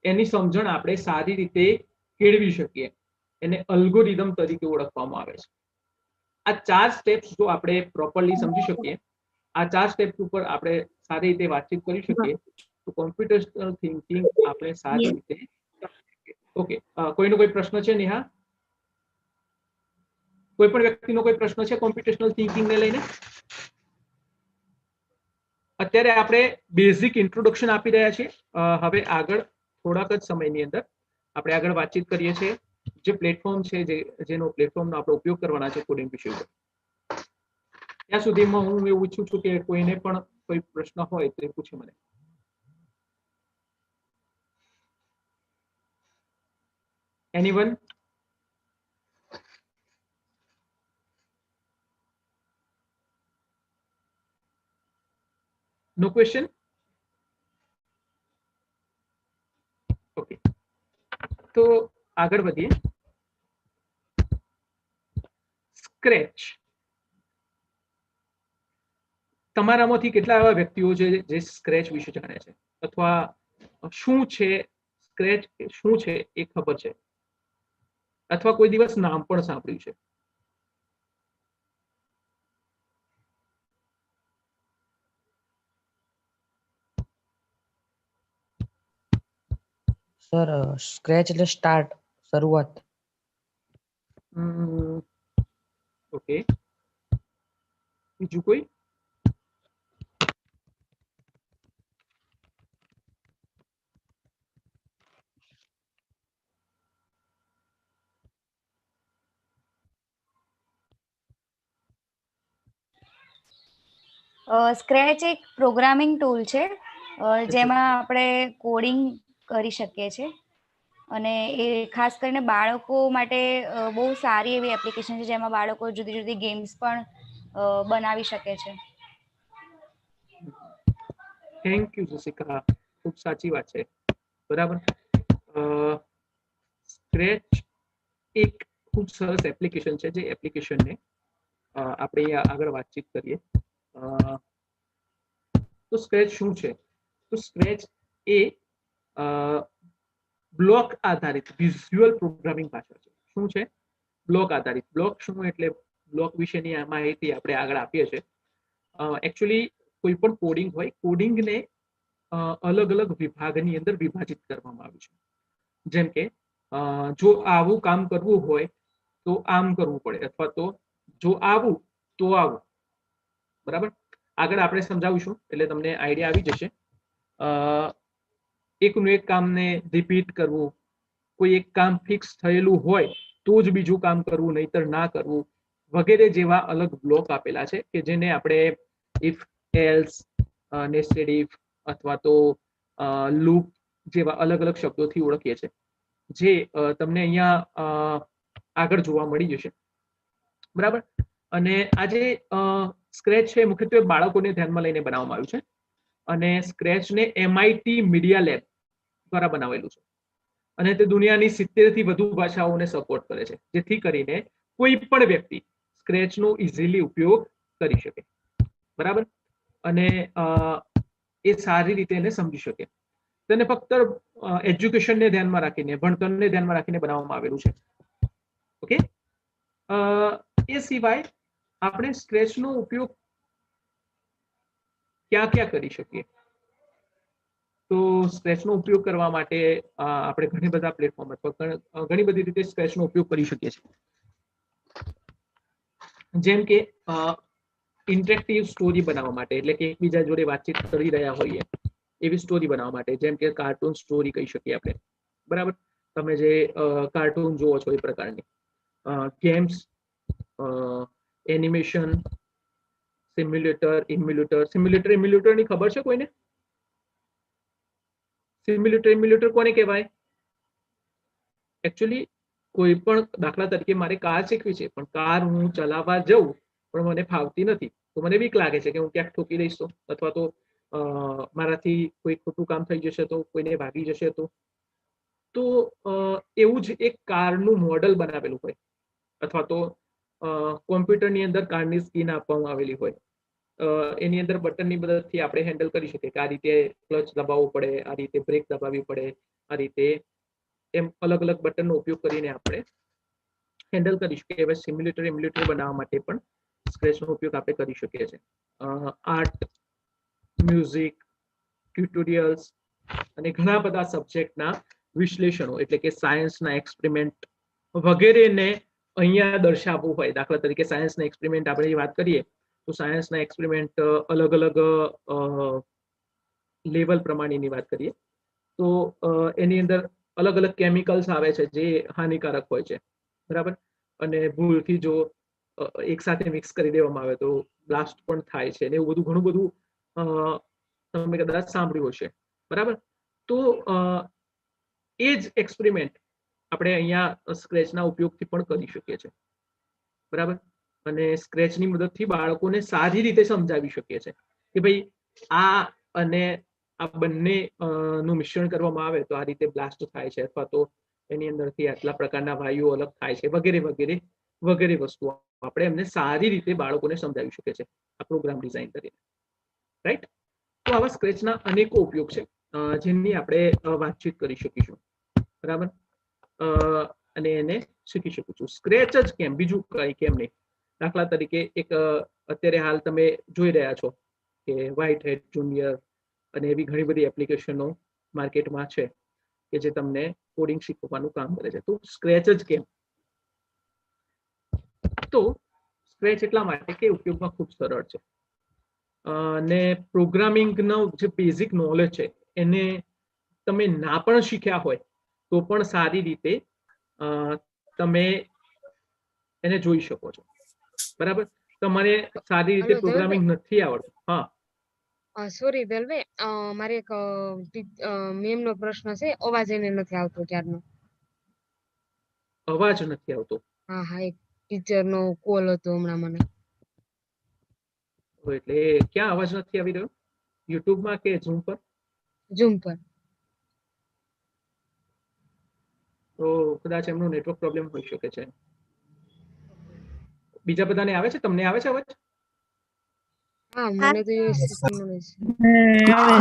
એની સમજણ આપણે સારી રીતે કેળવી શકીએ. એને અલ્ગોરિધમ તરીકે ઓળખવામાં આવે છે. આ 4 સ્ટેપ્સ જો આપણે પ્રોપરલી સમજી શકીએ, આ 4 સ્ટેપ્સ ઉપર આપણે સારી રીતે વાતચીત કરી શકીએ તો કોમ્પ્યુટેશનલ થિંકિંગ આપણે સારી રીતે ઓકે. કોઈનો કોઈ પ્રશ્ન છે નેહા? કોઈ પણ વ્યક્તિનો કોઈ પ્રશ્ન છે કોમ્પ્યુટેશનલ થિંકિંગ ને લઈને? અત્યારે આપણે બેઝિક ઇન્ટ્રોડક્શન આપી રહ્યા છીએ. હવે આગળ થોડાક જ સમયની અંદર આપણે આગળ વાતચીત કરીએ છીએ જે પ્લેટફોર્મ છે જેનો પ્લેટફોર્મનો આપણે ઉપયોગ કરવાના છે કોડિંગ વિષય ઉપર. ત્યાં સુધીમાં હું એવું ઈચ્છું છું કે કોઈને પણ કોઈ પ્રશ્ન હોય તો એ પૂછે મને. એનીવન? નો ક્વેશ્ચન? ઓકે, તો આગળ વધીએ. સ્ક્રેચ. તમારામાંથી કેટલા એવા વ્યક્તિઓ છે જે સ્ક્રેચ વિશે જાણે છે અથવા શું છે સ્ક્રેચ શું છે એ ખબર છે અથવા કોઈ દિવસ નામ પણ સાંભળ્યું છે? સર સ્ક્રેચ એટલે સ્ટાર્ટ, શરૂઆત. ઓકે, બીજું કોઈ? સ્ક્રેચ એક પ્રોગ્રામિંગ ટૂલ છે જેમાં આપણે કોડિંગ કરી શકીએ છીએ અને એ ખાસ કરીને બાળકો માટે બહુ સારી એવી એપ્લિકેશન છે જેમાં બાળકો જુદી જુદી ગેમ્સ પણ બનાવી શકે છે. થેન્ક યુ જસિકા, ખૂબ સાચી વાત છે. બરાબર. સ્ક્રેચ એક ખૂબ સરસ એપ્લિકેશન છે જે એપ્લિકેશનને આપણે આગળ વાતચીત કરીએ. તો સ્ક્રેચ શું છે? તો સ્ક્રેચ એ બ્લોક આધારિત વિઝ્યુઅલ પ્રોગ્રામિંગ ભાષા છે. શું છે? બ્લોક આધારિત. બ્લોક શું એટલે બ્લોક વિશેની માહિતી આપણે આગળ આપીએ છીએ. એકચ્યુઅલી કોઈ પણ કોડિંગ હોય, કોડિંગને અલગ અલગ વિભાગની અંદર વિભાજિત કરવામાં આવ્યું છે. જેમ કે જો આવું કામ કરવું હોય તો આમ કરવું પડે અથવા તો જો આવું તો આવું. બરાબર. આગળ આપણે સમજાવીશું એટલે તમને આઈડિયા આવી જશે. એકનું એક કામને રિપીટ કરવું, કોઈ એક કામ ફિક્સ થયેલું હોય તો જ બીજું કામ કરવું, નહીતર ના કરવું, વગેરે જેવા અલગ બ્લોક આપેલા છે કે જેને આપણે ઇફ, એલ્સ, નેસ્ટેડ ઇફ અથવા તો લૂપ જેવા અલગ અલગ શબ્દોથી ઓળખીએ છીએ, જે તમને અહીંયા આગળ જોવા મળી જશે. બરાબર. અને આજે સ્ક્રેચ છે મુખ્યત્વે બાળકોને ધ્યાનમાં લઈને બનાવવામાં આવ્યું છે અને સ્ક્રેચને MIT મીડિયા લેબ દ્વારા બનાવેલું છે અને તે દુનિયાની 70 થી વધુ ભાષાઓને સપોર્ટ કરે છે, જેથી કરીને કોઈ પણ વ્યક્તિ સ્ક્રેચનો ઇઝીલી ઉપયોગ કરી શકે. બરાબર. અને એ સારી રીતે એને સમજી શકે. તેને ફક્ત એજ્યુકેશનને ધ્યાનમાં રાખીને, ભણતરને ધ્યાનમાં રાખીને બનાવવામાં આવેલું છે. ઓકે. એ સિવાય આપણે સ્ક્રેચનો ઉપયોગ ક્યાં ક્યાં કરી શકીએ? તો સ્ક્રેચનો ઉપયોગ કરવા માટે આપણે ઘણી બધા પ્લેટફોર્મ અથવા ઘણી બધી રીતે સ્ક્રેચનો ઉપયોગ કરી શકીએ છીએ. જેમ કે ઇન્ટરેક્ટિવ સ્ટોરી બનાવવા માટે, એટલે કે એકબીજા જોડે વાતચીત કરી રહ્યા હોઈએ એવી સ્ટોરી બનાવવા માટે, જેમ કે કાર્ટૂન સ્ટોરી કહી શકીએ આપણે. બરાબર. તમે જે કાર્ટૂન જોવો છો એ પ્રકારની ગેમ્સ, એનિમેશન, સિમ્યુલેટર, ઇમ્યુલેટર ની ખબર છે કોઈને? સિમ્યુલેટર કોને કહેવાય? એકચ્યુઅલી કોઈ પણ દાખલા તરીકે મારે કાર શીખવી છે પણ કાર હું ચલાવવા જઉં પણ મને ફાવતી નથી તો મને બીક લાગે છે કે હું ક્યાંક ઠોકી દઈશ તો, અથવા તો મારાથી કોઈ ખોટું કામ થઈ જશે તો, કોઈને ભાગી જશે તો એવું જ એક કારનું મોડલ બનાવેલું હોય અથવા તો કોમ્પ્યુટરની અંદર કારની સ્કીન આપવામાં આવેલી હોય, એની અંદર બટનની મદદથી આપણે હેન્ડલ કરી શકીએ કે આ રીતે ક્લચ દબાવવું પડે, આ રીતે બ્રેક દબાવવી પડે, આ રીતે એમ અલગ અલગ બટનનો ઉપયોગ કરીને આપણે હેન્ડલ કરી શકીએ. હવે સિમ્યુલેટર ઇમ્યુલેટર બનાવવા માટે પણ સ્ક્રેચનો ઉપયોગ આપણે કરી શકીએ છીએ. આર્ટ, મ્યુઝિક, ટ્યુટોરિયલ્સ અને ઘણા બધા સબ્જેક્ટના વિશ્લેષણો એટલે કે સાયન્સના એક્સપેરિમેન્ટ વગેરેને અહીંયા દર્શાવવું હોય. દાખલા તરીકે સાયન્સના એક્સપેરિમેન્ટ આપણે વાત કરીએ તો સાયન્સના એક્સપેરિમેન્ટ અલગ અલગ લેવલ પ્રમાણેની વાત કરીએ તો એની અંદર અલગ અલગ કેમિકલ્સ આવે છે જે હાનિકારક હોય છે, બરાબર. અને ભૂલથી જો એક સાથે મિક્સ કરી દેવામાં આવે તો બ્લાસ્ટ પણ થાય છે ને એવું બધું ઘણું બધું તમે કદાચ સાંભળ્યું હશે, બરાબર. તો એ જ એક્સપેરિમેન્ટ આપણે અહીંયા સ્ક્રેચના ઉપયોગથી પણ કરી શકીએ છીએ, બરાબર. અને સ્ક્રેચની મદદથી બાળકોને સારી રીતે સમજાવી શકીએ છીએ કે ભાઈ આ અને આ બંને નું મિશ્રણ કરવામાં આવે તો આ રીતે બ્લાસ્ટ થાય છે અથવા તો એની અંદરથી આટલા પ્રકારના વાયુઓ અલગ થાય છે વગેરે વગેરે વગેરે વસ્તુઓ આપણે એમને સારી રીતે બાળકોને સમજાવી શકીએ છીએ આ પ્રોગ્રામ ડિઝાઇન કરીને, રાઈટ. તો આવા સ્ક્રેચના અનેકો ઉપયોગ છે જેની આપણે વાતચીત કરી શકીશું, બરાબર. અને એને શીખી શકું છું. સ્ક્રેચ જ કેમ, બીજું કઈ કેમ નહીં. દાખલા તરીકે એક અત્યારે હાલ તમે જોઈ રહ્યા છો કે વ્હાઇટ હેડ જુનિયર અને એવી ઘણી બધી એપ્લિકેશનો માર્કેટમાં છે કે જે તમને કોડિંગ શીખવવાનું કામ કરે છે. તો સ્ક્રેચ જ કેમ? તો સ્ક્રેચ એટલા માટે કે ઉપયોગમાં ખૂબ સરળ છે અને પ્રોગ્રામિંગનો જે બેઝિક નોલેજ છે એને તમે ના પણ શીખ્યા હોય તો પણ સારી રીતે તમે એને જોઈ શકો છો, બરાબર. તમારે સારી રીતે પ્રોગ્રામિંગ નથી આવડતું. હા સોરી વેલ્વે, મારે એક મેમ નો પ્રશ્ન છે. અવાજ એને નથી આવતો ક્યારનો. અવાજ નથી આવતો? હા હા, એક ટીચર નો કોલ હતો હમણાં મને. એટલે ક્યાં અવાજ નથી આવી રહ્યો? યુટ્યુબમાં કે ઝૂમ પર? ઝૂમ પર. તો કદાચ એમનો નેટવર્ક પ્રોબ્લેમ હોઈ શકે છે. બીજા બધાને આવે છે? તમને આવે છે અવાજ? હા, મને તો એ સિસ્ટમ મળે છે.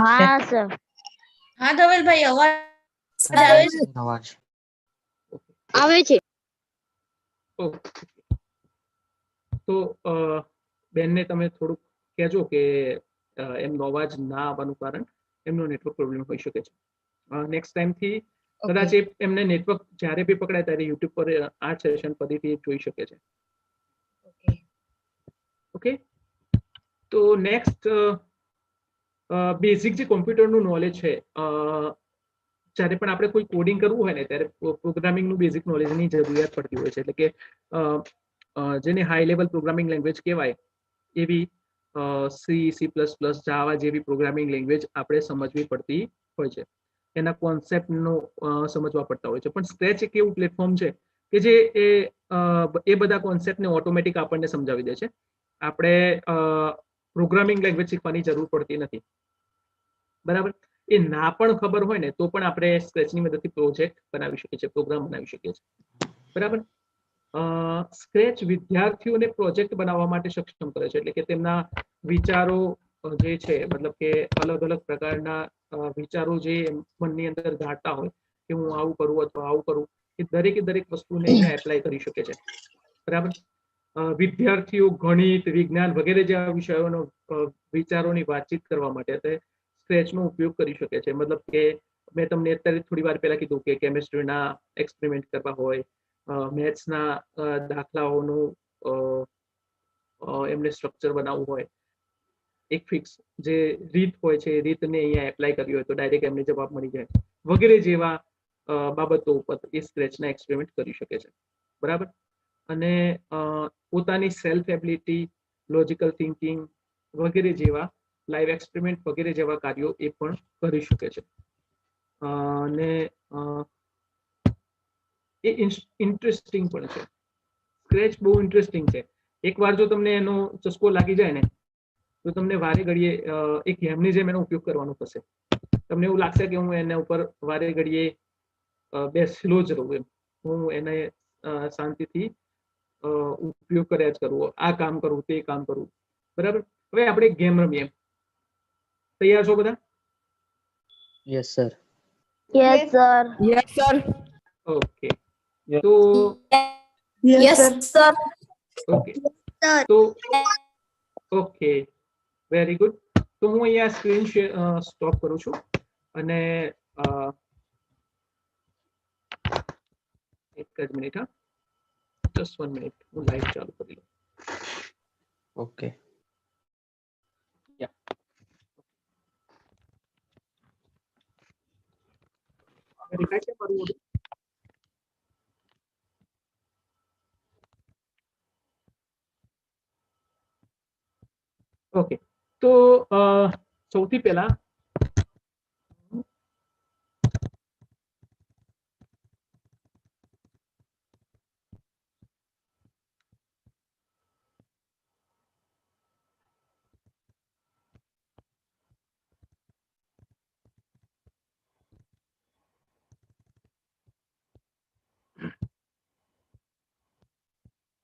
હા સર. હા ધવલભાઈ, અવાજ આવે છે? અવાજ આવે છે. તો બેનને તમે થોડુંક કહેજો કે એમનો અવાજ ના આવવાનું કારણ એમનો નેટવર્ક પ્રોબ્લેમ હોઈ શકે છે. નેક્સ્ટ ટાઈમથી કદાચ એમને નેટવર્ક જ્યારે બી પકડાય ત્યારે યુટ્યુબ પર આ સેશન ફરીથી જોઈ શકે છે. ઓકે. તો નેક્સ્ટ બેઝિક જે કોમ્પ્યુટરનું નોલેજ છે, જ્યારે પણ આપણે કોઈ કોડિંગ કરવું હોય ને ત્યારે પ્રોગ્રામિંગનું બેઝિક નોલેજની જરૂરિયાત પડતી હોય છે. એટલે કે જેને હાઈ લેવલ પ્રોગ્રામિંગ લેંગ્વેજ કહેવાય એવી સી, C++, જાવા જેવી પ્રોગ્રામિંગ લેંગ્વેજ આપણે સમજવી પડતી હોય છે. એના કોન્સેપ્ટનો સમજવા પડતા હોય છે. પણ સ્ક્રેચ એક એવું પ્લેટફોર્મ છે કે જે એ બધા કોન્સેપ્ટને ઓટોમેટિક આપણને સમજાવી દે છે. આપણે પ્રોગ્રામિંગ લેંગ્વેજ શીખવાની જરૂર પડતી નથી, બરાબર. એ ના પણ ખબર હોય ને તો પણ આપણે સ્ક્રેચની મદદથી પ્રોજેક્ટ બનાવી શકીએ છીએ, પ્રોગ્રામ બનાવી શકીએ છીએ, બરાબર. સ્ક્રેચ વિદ્યાર્થીઓને પ્રોજેક્ટ બનાવવા માટે સક્ષમ કરે છે. એટલે કે તેમના વિચારો જે છે, મતલબ કે અલગ અલગ પ્રકારના વિચારો જે મનની અંદર ધારતા હોય કે હું આવું કરું અથવા આવું કરું, એ દરેકે દરેક વસ્તુને અહીંયા એપ્લાય કરી શકે છે, બરાબર. વિદ્યાર્થીઓ ગણિત, વિજ્ઞાન વગેરે જેવા વિષયોનો વિચારોની વાતચીત કરવા માટે સ્ક્રેચનો ઉપયોગ કરી શકે છે. મતલબ કે મેં તમને અત્યારે થોડી વાર પહેલા કીધું કે કેમિસ્ટ્રીના એક્સપેરિમેન્ટ કરવા હોય, મેથ્સના દાખલાઓનું એમને સ્ટ્રક્ચર બનાવવું હોય, એક ફિક્સ જે રીત હોય છે એ રીતને અહીંયા એપ્લાય કરવી હોય તો ડાયરેક્ટ એમને જવાબ મળી જાય વગેરે જેવા બાબતો ઉપર એ સ્ક્રેચના એક્સપેરિમેન્ટ કરી શકે છે, બરાબર. અને પોતાની સેલ્ફ એબિલિટી, લોજિકલ થિંકિંગ વગેરે જેવા લાઈવ એક્સપેરિમેન્ટ વગેરે જેવા કાર્યો એ પણ કરી શકે છે. અને એ ઇન્ટરેસ્ટિંગ પણ છે. સ્ક્રેચ બહુ ઇન્ટરેસ્ટિંગ છે. એકવાર જો તમને એનો ચસ્કો લાગી જાય ને તો તમને વારે ઘડીએ એક ગેમની જેમ એનો ઉપયોગ કરવાનો થશે. તમને એવું લાગશે કે હું એના ઉપર વારે ઘડીએ બેસેલો જ રહું, એમ હું એને શાંતિથી ઉપયોગ કર્યા જ કરવો, આ કામ કરવું, તે કામ કરવું, બરાબર. હવે આપણે ગેમ રમીએ. તૈયાર છો બધા? Yes sir. Yes sir. Yes sir. Okay. તો Yes, sir. ઓકે તો ઓકે વેરી ગુડ. તો હું અહીંયા સ્ક્રીન સ્ટોપ કરું છું અને એક જ મિનિટ, હા, જસ્ટ 1 મિનિટ, હું લાઈવ ચાલુ કરી લઉં. ઓકે. દેખાય છે મારું બધું? ઓકે, તો સૌથી પહેલા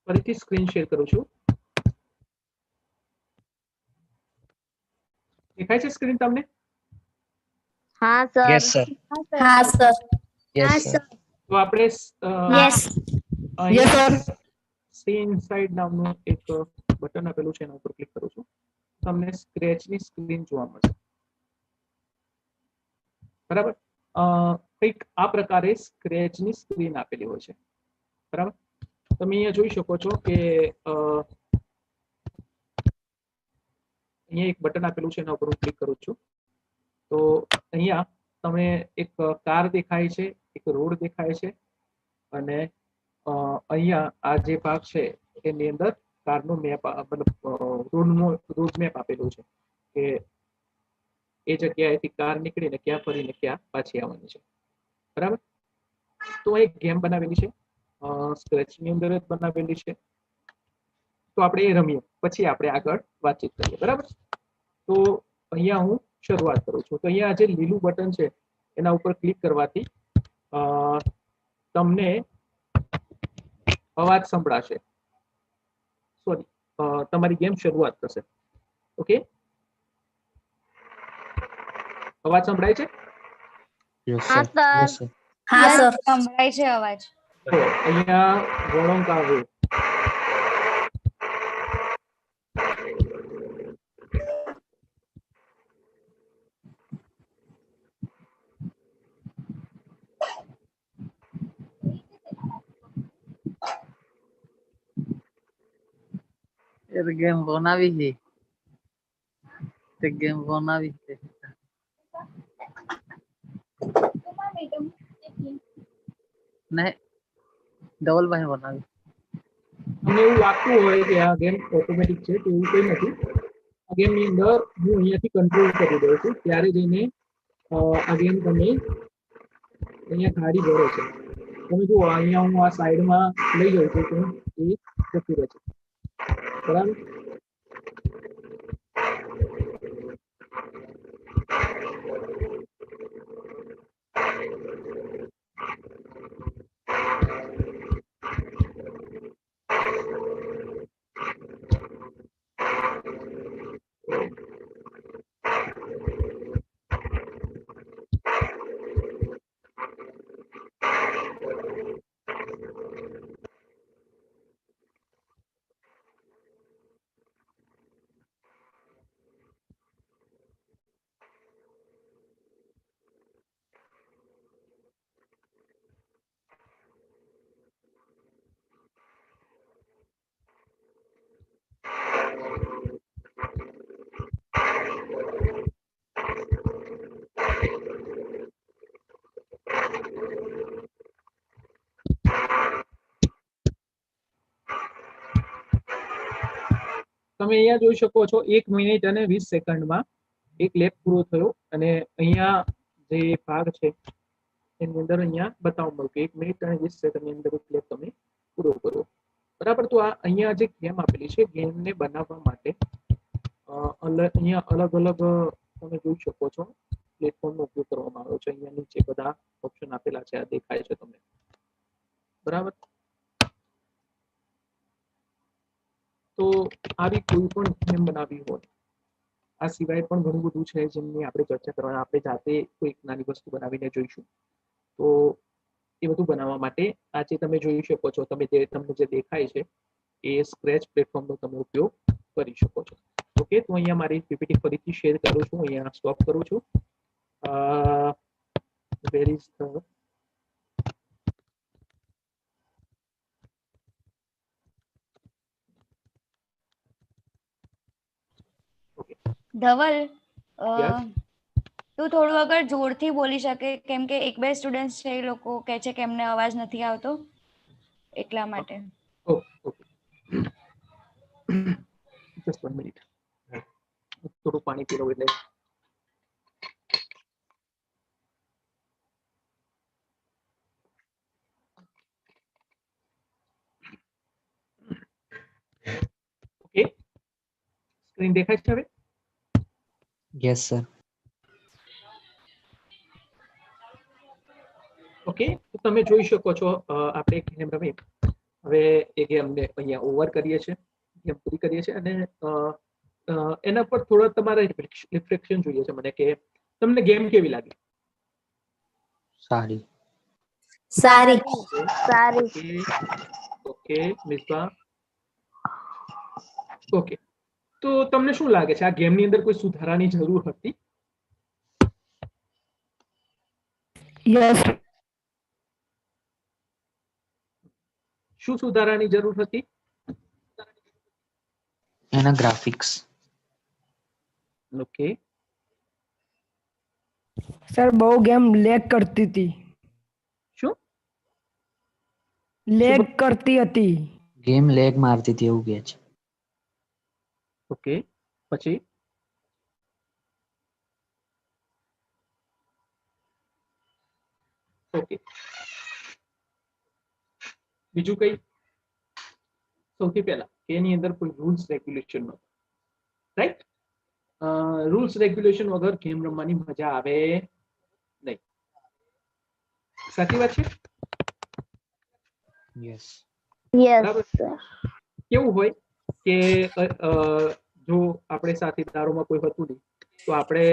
ફરીથી સ્ક્રીન શેર કરું છું. દેખાય છે સ્ક્રીન તમને? હા સર. Yes sir. હા, sir. Yes sir. તો આપણે Yes. Yes, sir. C inside નામનું એક બટન આપેલું છે, એના ઉપર ક્લિક કરું છું. તમને સ્ક્રેચની સ્ક્રીન જોવા મળશે. બરાબર, કંઈક આ પ્રકારે સ્ક્રેચની સ્ક્રીન આપેલી હોય છે. બરાબર, તમે અહીંયા જોઈ શકો છો કે અહીંયા એક બટન આપેલું છે, એના ઉપર હું ક્લિક કરું છું. તો અહીંયા તમે એક કાર દેખાય છે, એક રોડ દેખાય છે, અને અહીંયા આ જે ભાગ છે એની અંદર કારનો મેપ, મતલબ રોડ મેપ આપેલું છે કે એ જગ્યાએથી કાર નીકળીને ક્યાં ફરીને ક્યાં પાછી આવવાની છે. બરાબર, તો એક ગેમ બનાવેલી છે, સ્ક્રેચની અંદર જ બનાવેલી છે. તો આપણે એ રમીએ, પછી આપણે આગળ વાતચીત કરીએ. બરાબર, તો અહીંયા હું શરૂઆત કરું છું. તો અહીંયા જે લીલું બટન છે એના ઉપર ક્લિક કરવાથી તમને અવાજ સંભળાશે. સોરી, તમારી ગેમ શરૂઆત થશે. ઓકે, અવાજ સંભળાય છે? યસ હા સર. સર. Yes sir. હા, sir. સંભળાય છે અવાજ. તો અહીંયા વળાંક આવે. એ ગેમ બનાવી છે, તે ગેમ બનાવી છે. નહીં, ધવલભાઈ બનાવી. તમને એવું લાગતું હોય કે આ ગેમ ઓટોમેટિક છે, તો એવું કંઈ નથી. આ ગેમની અંદર હું અહીંયાથી કંટ્રોલ કરી દઉં છું, ત્યારે જઈને આ ગેમ તમે અહીંયા ગાડી ભરે છે. તમે જુઓ, અહીંયા હું આ સાઈડમાં લઈ જાઉં છું તો એ જતું રહે છે. બરાબર, તમે અહીંયા જોઈ શકો છો 1 મિનિટ અને 20 સેકન્ડમાં એક લેપ પૂરો થયો, અને અહીંયા જે ભાગ છે એની અંદર અહીંયા બતાવવા મળ્યું કે 1 મિનિટ અને 20 સેકન્ડની અંદર એક લેપ તમે પૂરો કર્યો. બરાબર, તો આ અહીંયા જે ગેમ આપેલી છે, ગેમને બનાવવા માટે અહીંયા અલગ અલગ તમે જોઈ શકો છો પ્લેટફોર્મનો ઉપયોગ કરવામાં આવ્યો છે. અહીંયા નીચે બધા ઓપ્શન આપેલા છે, આ દેખાય છે તમને. બરાબર, તો આવી કોઈ પણ ગેમ બનાવવી હોય, આ સિવાય પણ ઘણું બધું છે જેમની આપણે ચર્ચા કરવાના. આપણે જાતે કોઈ નાની વસ્તુ બનાવીને જોઈશું. તો એ બધું બનાવવા માટે આ જે તમે જોઈ શકો છો, તમને જે દેખાય છે એ સ્ક્રેચ પ્લેટફોર્મનો તમે ઉપયોગ કરી શકો છો. ઓકે, તો અહીંયા મારી પીપીટી ફરીથી શેર કરું છું, અહીંયા સ્ટોપ કરું છું. Where is the Dhaval, Yes. તું થોડું અગર જોરથી બોલી શકે, કેમ કે એક બે સ્ટુડન્ટ છે એ લોકો કહે છે કે એમને અવાજ નથી આવતો, એટલા માટે. ઓકે, જસ્ટ 1 મિનિટ, થોડું પાણી પી લઉં એટલે. ઓકે, સ્ક્રીન દેખાય છે હવે? Yes, sir. ઓકે, તો તમે જોઈ શકો છો આપણે એક ગેમ રમી. હવે એ ગેમને અહીંયા ઓવર કરીએ છીએ, ગેમ પૂરી કરીએ છીએ, અને એના પર થોડા તમારે રિફ્લેક્શન જોઈએ છે મને, કે તમને ગેમ કેવી લાગી? Sorry. સારી. સારી. ઓકે મિસબા, ઓકે, તો તમને શું લાગે છે આ ગેમની અંદર કોઈ સુધારાની જરૂર હતી? યસ. શું સુધારાની જરૂર હતી? એના graphics. ઓકે, સર બહુ ગેમ લેગ કરતી હતી. શું લેગ કરતી હતી. Game lag મારતી હતી એવું કહે છે. ઓકે, પછી ઓકે, બીજું કઈ? સૌથી પહેલા એની અંદર કોઈ રૂલ્સ રેગ્યુલેશન નહોતું, રાઈટ? રૂલ્સ રેગ્યુલેશન વગર ગેમ રમવાની મજા આવે નહીં. સાચી વાત છે? Yes. બરાબર. કેવું હોય કે જો આપણે સાથીદારોમાં કોઈ હતું નહીં, તો આપણે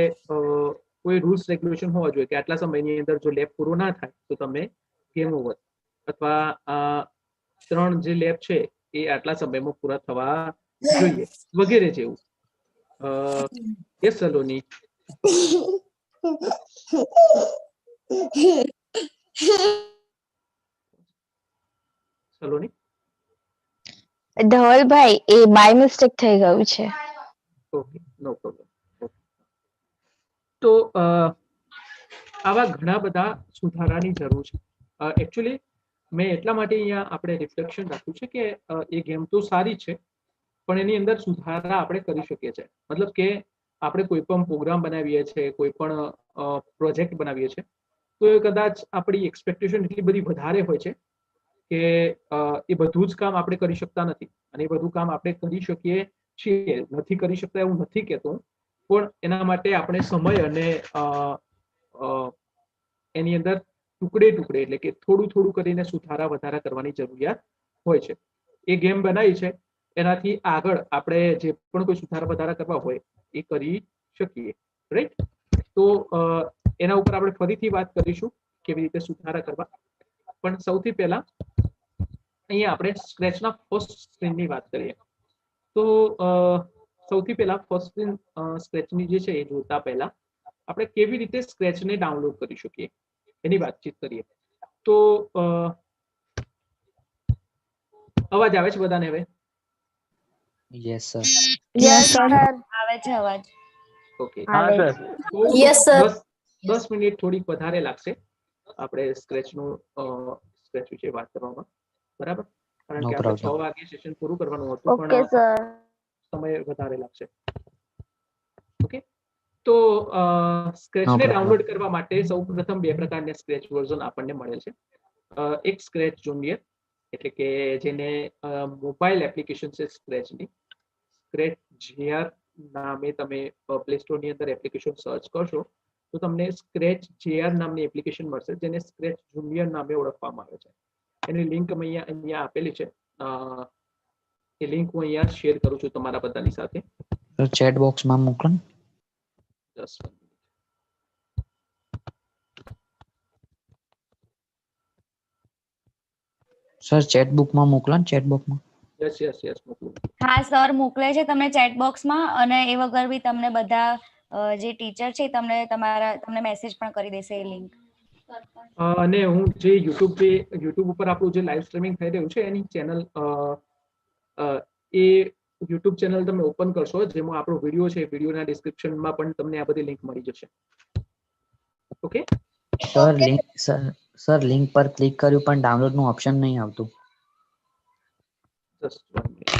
કોઈ રૂલ્સ રેગ્યુલેશન હોવા જોઈએ કે આટલા સમયની અંદર જો લેબ પૂરો ના થાય તો તમે ગેમ ઓવર, અથવા 3 જે લેબ છે એ આટલા સમયમાં પૂરા થવા જોઈએ, વગેરે જેવું. Yes Saloni. Saloni, Dhavalbhai, A by mistake થઈ ગયું છે. ઓકે, નો પ્રોબ્લેમ. તો આવા ઘણા બધા સુધારાની જરૂર છે. એકચ્યુઅલી મેં એટલા માટે અહીંયા આપણે રિફ્લેક્શન રાખ્યું છે કે એ ગેમ તો સારી છે, પણ એની અંદર સુધારા આપણે કરી શકીએ છીએ. મતલબ કે આપણે કોઈ પણ પ્રોગ્રામ બનાવીએ છીએ, કોઈ પણ પ્રોજેક્ટ બનાવીએ છીએ, તો એ કદાચ આપણી એક્સપેક્ટેશન એટલી બધી વધારે હોય છે કે એ બધું જ કામ આપણે કરી શકતા નથી. અને એ બધું કામ આપણે કરી શકીએ છીએ, નથી કરી શકતા એવું નથી કહેતો, પણ એના માટે આપણે સમય અને એની અંદર ટુકડે એટલે કે થોડું થોડું કરીને સુધારા વધારા કરવાની જરૂરિયાત હોય છે. એ ગેમ બનાવી છે, એનાથી આગળ આપણે જે પણ કોઈ સુધારા વધારા કરવા હોય એ કરી શકીએ, રાઈટ? તો એના ઉપર આપણે ફરીથી વાત કરીશું કેવી રીતે સુધારા કરવા. પણ સૌથી પહેલા અહીંયા આપણે સ્ક્રેચના ફર્સ્ટ સ્ક્રીનની વાત કરીએ. તો સૌથી પહેલા ફર્સ્ટ સ્ક્રીન સ્ક્રેચની જે છે એ જોતા પહેલા આપણે કેવી રીતે સ્ક્રેચને ડાઉનલોડ કરી શકીએ એની વાતચીત કરીએ. તો અવાજ આવે છે બધાને હવે? Yes, sir. Yes sir. આવે છે અવાજ. ઓકે, આવે. Yes, sir. 10 મિનિટ થોડીક વધારે લાગશે આપણે સ્ક્રેચ વિશે વાત કરવામાં, બરાબર? કારણ No કે આપણે problem. 6 વાગે સેશન પૂરું કરવાનું હતું, ઓકે પણ સર. સમય વધારે લાગશે. ઓકે, તો સ્ક્રેચને problem. ડાઉનલોડ કરવા માટે સૌપ્રથમ 2 પ્રકારના સ્ક્રેચ વર્ઝન આપણને મળે છે. એક સ્ક્રેચ જુનિયર, એટલે કે જેને મોબાઈલ એપ્લિકેશન છે સ્ક્રેચની. સ્ક્રેચ જીઆર નામે તમે પ્લે સ્ટોર ની અંદર એપ્લિકેશન સર્ચ કરશો તો તમને સ્ક્રેચ જીઆર નામની એપ્લિકેશન મળશે, જેને સ્ક્રેચ જુનિયર નામે ઓળખવામાં આવે છે. એની લિંક અહીંયા આપેલી છે. એ લિંક હું અહીંયા શેર કરું છું તમારા બધાની સાથે. Sir, chat box માં મોકલો ને. Just 1 minute. સર ચેટ બુકમાં મોકલો ને ચેટ બોક્સમાં. યસ યસ યસ મોકલું. હા સર મોકલે છે તમને ચેટ બોક્સમાં, અને એ વગર બી તમને બધા જે ટીચર છે તમને મેસેજ પણ કરી દેશે એ લિંક. અને હું જે યુટ્યુબ ઉપર આપણું જે લાઈવ સ્ટ્રીમિંગ થઈ રહ્યું છે એની ચેનલ એ યુટ્યુબ ચેનલ તમે ઓપન કરશો જેમાં આપણો વિડીયો છે, વિડીયોના ડિસ્ક્રિપ્શનમાં પણ તમને આ બધી લિંક મળી જશે. ઓકે સર લિંક પર ક્લિક કર્યું પણ ડાઉનલોડ નું ઓપ્શન નહીં આવતું. Just 1 minute.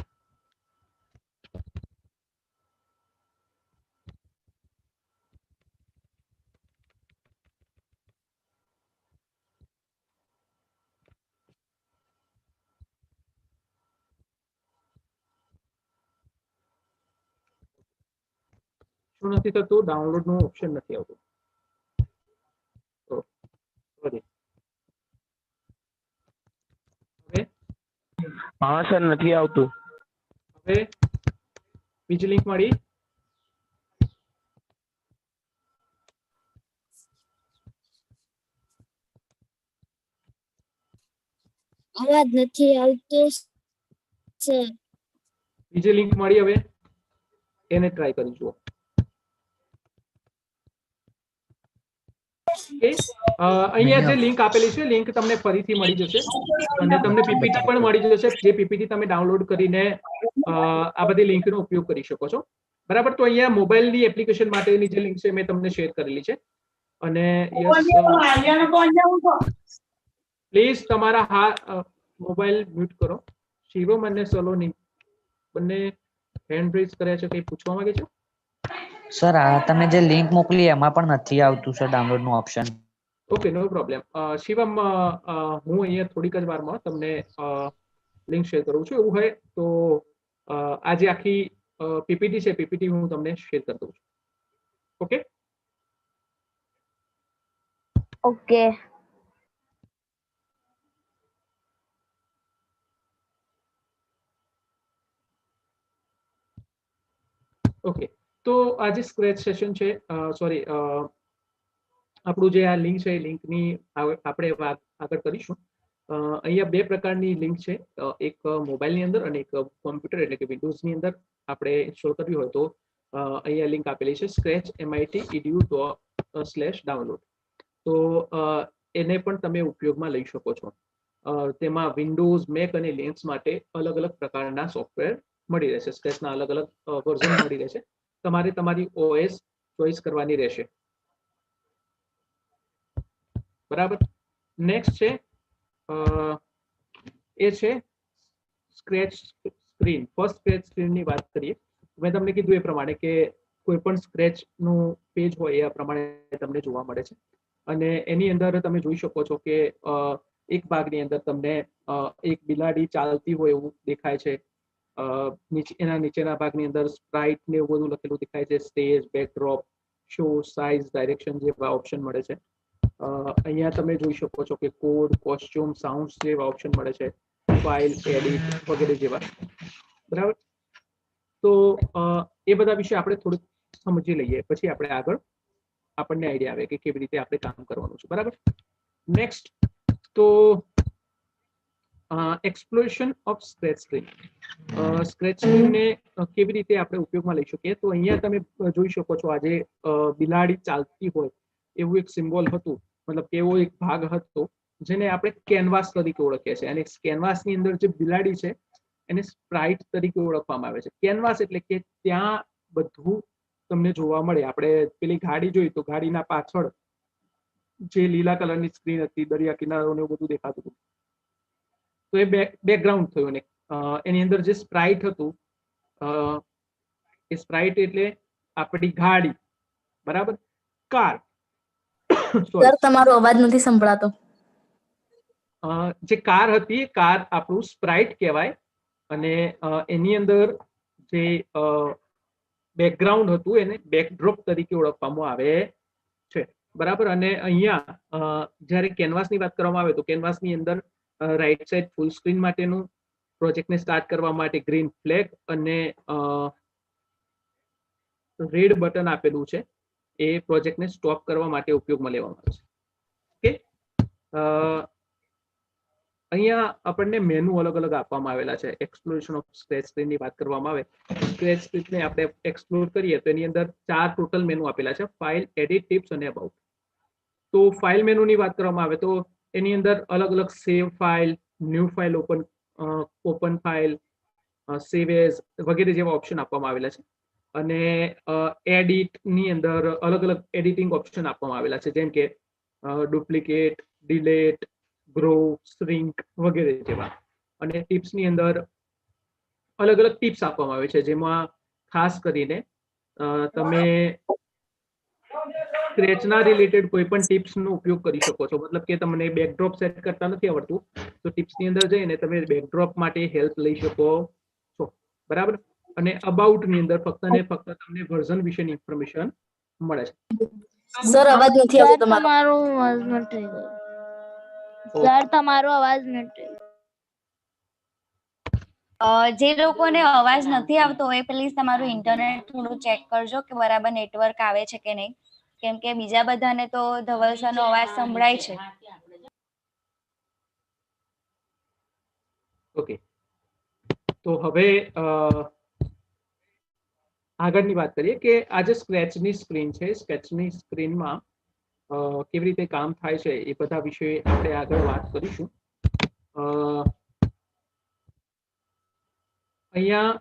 શું નથી થતું? ડાઉનલોડ નું ઓપ્શન નથી આવતું. તો હવે હા સર નથી આવતું. હવે બીજી લિંક મળી. અવાજ નથી આવતો સર. બીજી લિંક મળી, હવે એને ટ્રાય કરી જુઓ. અહીંયા જે લિંક આપેલી છે લિંક તમને ફરીથી મળી જશે અને તમને પીપીટી પણ મળી જશે, જે પીપીટી તમે ડાઉનલોડ કરીને આ બધી લિંકનો ઉપયોગ કરી શકો છો. બરાબર, તો અહીંયા મોબાઈલની એપ્લિકેશન માટેની જે લિંક છે મેં તમને શેર કરેલી છે. અને પ્લીઝ તમારા મોબાઈલ મ્યુટ કરો. શિવમ અને સલોની બંને હેન્ડ રેઝ કર્યા છે, કંઈ પૂછવા માંગે છે? સર આ તમે જે લિંક મોકલી એમાં પણ નથી આવતું સર ડાઉનલોડ નું ઓપ્શન. ઓકે, નો પ્રોબ્લેમ. શિવમ, હું અહીંયા થોડીક જ વારમાં તમને લિંક શેર કરું છું. એવું હોય તો આ જે આખી પીપીટી છે પીપીટી હું તમને શેર કરી દઉં છું. Okay okay. ઓકે, તો આ જે સ્ક્રેચ સેશન છે, સોરી, આપણું જે આ લિંક છે એ લિંકની આપણે વાત આગળ કરીશું. અહીંયા બે પ્રકારની લિંક છે, એક મોબાઈલની અંદર અને એક કોમ્પ્યુટર એટલે કે વિન્ડોઝની અંદર આપણે ઇન્સ્ટોલ કરવી હોય તો અહીંયા લિંક આપેલી છે scratch.mit.edu/download. તો એને પણ તમે ઉપયોગમાં લઈ શકો છો. તેમાં વિન્ડોઝ, મેક અને લિનક્સ માટે અલગ અલગ પ્રકારના સોફ્ટવેર મળી રહેશે. સ્ક્રેચના અલગ અલગ વર્ઝન મળી રહેશે. તમારે તમારી ઓએસ ચોઈસ કરવાની રહેશે. બરાબર. નેક્સ્ટ છે એ છે સ્ક્રેચ સ્ક્રીન. ફર્સ્ટ સ્ક્રેચ સ્ક્રીનની વાત કરીએ. મેં તમને કીધું એ પ્રમાણે કે કોઈ પણ સ્ક્રેચ નું પેજ હોય એ પ્રમાણે તમને જોવા મળે છે અને એની અંદર તમે જોઈ શકો છો કે એક ભાગની અંદર તમને એક બિલાડી ચાલતી હોય એવું દેખાય છે. એના નીચેના ભાગની અંદર સ્પ્રાઇટ ને એવું બધું લખેલું દેખાય છે. Stage, backdrop, show, size, direction જેવા ઓપ્શન મળે છે. અહીંયા તમે જોઈ શકો છો કે કોડ, કોસ્ટ્યુમ, સાઉન્ડ્સ જેવા ઓપ્શન મળે છે. ફાઇલ, એડિટ વગેરે જેવા. બરાબર. તો એ બધા વિશે આપણે થોડુંક સમજી લઈએ, પછી આપણે આગળ આપણને આઈડિયા આવે કે કેવી રીતે આપણે કામ કરવાનું છે. બરાબર. નેક્સ્ટ તો exploration of scratch screen. Scratch સ્ક્રીનને કેવી રીતે આપણે ઉપયોગમાં લઈ શકીએ? તો અહીંયા તમે જોઈ શકો છો આજે બિલાડી ચાલતી હોય એવું એક સિમ્બોલ હતું, મતલબ કે એવો એક ભાગ હતો જેને આપણે કેનવાસ તરીકે ઓળખીએ છીએ. અને કેનવાસની અંદર જે બિલાડી છે એને સ્પ્રાઇટ તરીકે ઓળખવામાં આવે છે. કેનવાસ એટલે કે ત્યાં બધું તમને જોવા મળે. આપણે પેલી ગાડી જોઈ તો ગાડીના પાછળ જે લીલા કલરની સ્ક્રીન હતી, દરિયા કિનારો ને એવું બધું દેખાતું હતું, તો એ બેકગ્રાઉન્ડ થયું. ને એની અંદર જે સ્પ્રાઇટ હતું એ સ્પ્રાઇટ એટલે આપણી ગાડી. બરાબર. કાર. સર તમારો અવાજ નથી સંભળાતો. જે કાર હતી કાર આપણું સ્પ્રાઇટ કહેવાય અને એની અંદર જે બેકગ્રાઉન્ડ હતું એને બેકડ્રોપ તરીકે ઓળખવામાં આવે છે. બરાબર. અને અહીંયા જ્યારે કેનવાસની વાત કરવામાં આવે તો કેનવાસની અંદર રાઈટ સાઈડ ફૂલ સ્ક્રીન માટેનું, પ્રોજેક્ટને સ્ટાર્ટ કરવા માટે ગ્રીન ફ્લેગ અને રેડ બટન આપેલું છે. એ પ્રોજેક્ટને સ્ટોપ કરવા માટે ઉપયોગમાં લેવામાં આવે છે. ઓકે. અહીંયા આપણને મેનુ અલગ અલગ આપવામાં આવેલા છે. એક્સપ્લોરેશન ઓફ સ્ક્રેચ સ્ક્રીનની વાત કરવામાં આવે, સ્ક્રેચ સ્ક્રીનને આપણે એક્સપ્લોર કરીએ તો એની અંદર 4 ટોટલ મેનુ આપેલા છે: ફાઇલ, એડિટ, ટિપ્સ અને અબાઉટ. તો ફાઇલ મેનુની વાત કરવામાં આવે તો એની અંદર અલગ અલગ save file, new file, open file, save as વગેરે જેવા ઓપ્શન આપવામાં આવેલા છે. અને એડિટની અંદર અલગ અલગ એડિટિંગ ઓપ્શન આપવામાં આવેલા છે, જેમ કે ડુપ્લિકેટ, ડિલેટ, ગ્રો, શ્રિંક વગેરે જેવા. અને ટિપ્સની અંદર અલગ અલગ ટિપ્સ આપવામાં આવે છે, જેમાં ખાસ કરીને તમે સ્ક્રેચના રિલેટેડ કોઈ પણ ટિપ્સનો ઉપયોગ કરી શકો છો. મતલબ કે તમને બેકડ્રોપ સેટ કરતા નથી આવડતું તો ટિપ્સની અંદર જઈને તમે બેકડ્રોપ માટે હેલ્પ લઈ શકો છો. બરાબર. અને અબાઉટની અંદર ફક્ત ને ફક્ત તમને વર્ઝન વિશેની ઇન્ફોર્મેશન મળે છે. સર અવાજ નથી આવતો તમારો. તમારો અવાજ નથી ગયો. સર તમારો અવાજ નથી. જે લોકોને અવાજ નથી આવતો એ પ્લીઝ તમારું ઇન્ટરનેટ થોડું ચેક કરજો કે બરાબર નેટવર્ક આવે છે કે નહીં, કેમ કે બીજા બધાને તો ધવલ સરનો અવાજ સંભળાય છે. ઓકે, તો હવે આગળની વાત કરીએ કે આ જે સ્ક્રેચની સ્ક્રીન છે, સ્કેચની સ્ક્રીનમાં કેવી રીતે કામ થાય છે એ બધા વિશે આપણે આગળ વાત કરીશું. અહીંયા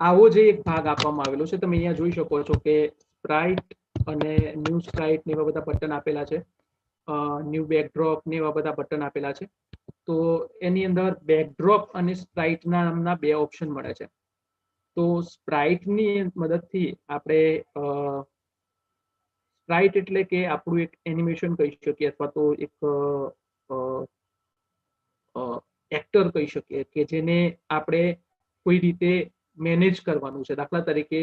આવો જે એક ભાગ આપવામાં આવેલો છે, તમે અહીંયા જોઈ શકો છો કે સ્પ્રાઇટ અને ન્યૂ સ્પ્રાઇટ ને એવા બધા બટન આપેલા છે, ન્યૂ બેકડ્રોપ ને એવા બધા બટન આપેલા છે. તો એની અંદર બેકડ્રોપ અને સ્પ્રાઇટ નામના 2 ઓપ્શન મળે છે. તો સ્પ્રાઇટની મદદથી આપણે સ્પ્રાઇટ એટલે કે આપણું એક એનિમેશન કહી શકીએ અથવા તો એક એક્ટર કહી શકીએ કે જેને આપણે કોઈ રીતે મેનેજ કરવાનું છે. દાખલા તરીકે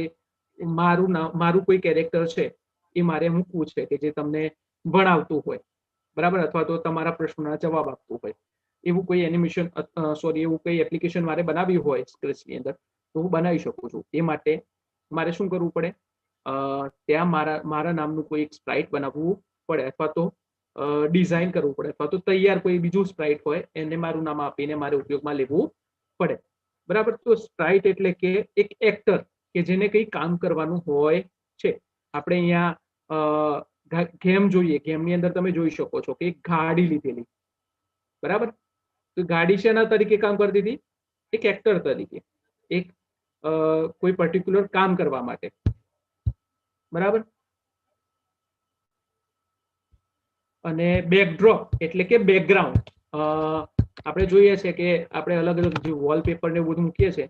મારું કોઈ કેરેક્ટર છે એ મારે મૂકવું છે કે જે તમને ભણાવતું હોય, બરાબર, અથવા તો તમારા પ્રશ્નોના જવાબ આપતું હોય. એવું કોઈ એનિમેશન એવું કોઈ એપ્લિકેશન મારે બનાવવી હોય સ્ક્રેચની અંદર તો હું બનાવી શકું છું. એ માટે મારે શું કરવું પડે? ત્યાં મારા નામનું કોઈ એક સ્પ્રાઇટ બનાવવું પડે અથવા તો ડિઝાઇન કરવું પડે અથવા તો તૈયાર કોઈ બીજું સ્પ્રાઇટ હોય એને મારું નામ આપીને મારે ઉપયોગમાં લેવું પડે. બરાબર. તો સ્પ્રાઇટ એટલે કે એક એક્ટર કે જેને કંઈ કામ કરવાનું હોય છે. આપણે અહીંયા ગેમ જોઈએ, ગેમની અંદર તમે જોઈ શકો છો કે એક ગાડી લીધેલી, બરાબર. તો ગાડી શેના તરીકે કામ કરતી હતી? એક એક્ટર તરીકે, એક કોઈ પર્ટિક્યુલર કામ કરવા માટે, બરાબર. અને બેકડ્રોપ એટલે કે બેકગ્રાઉન્ડ. આપણે જોઈએ છે કે આપણે અલગ અલગ જે વોલપેપર ને બધું મૂકીએ છીએ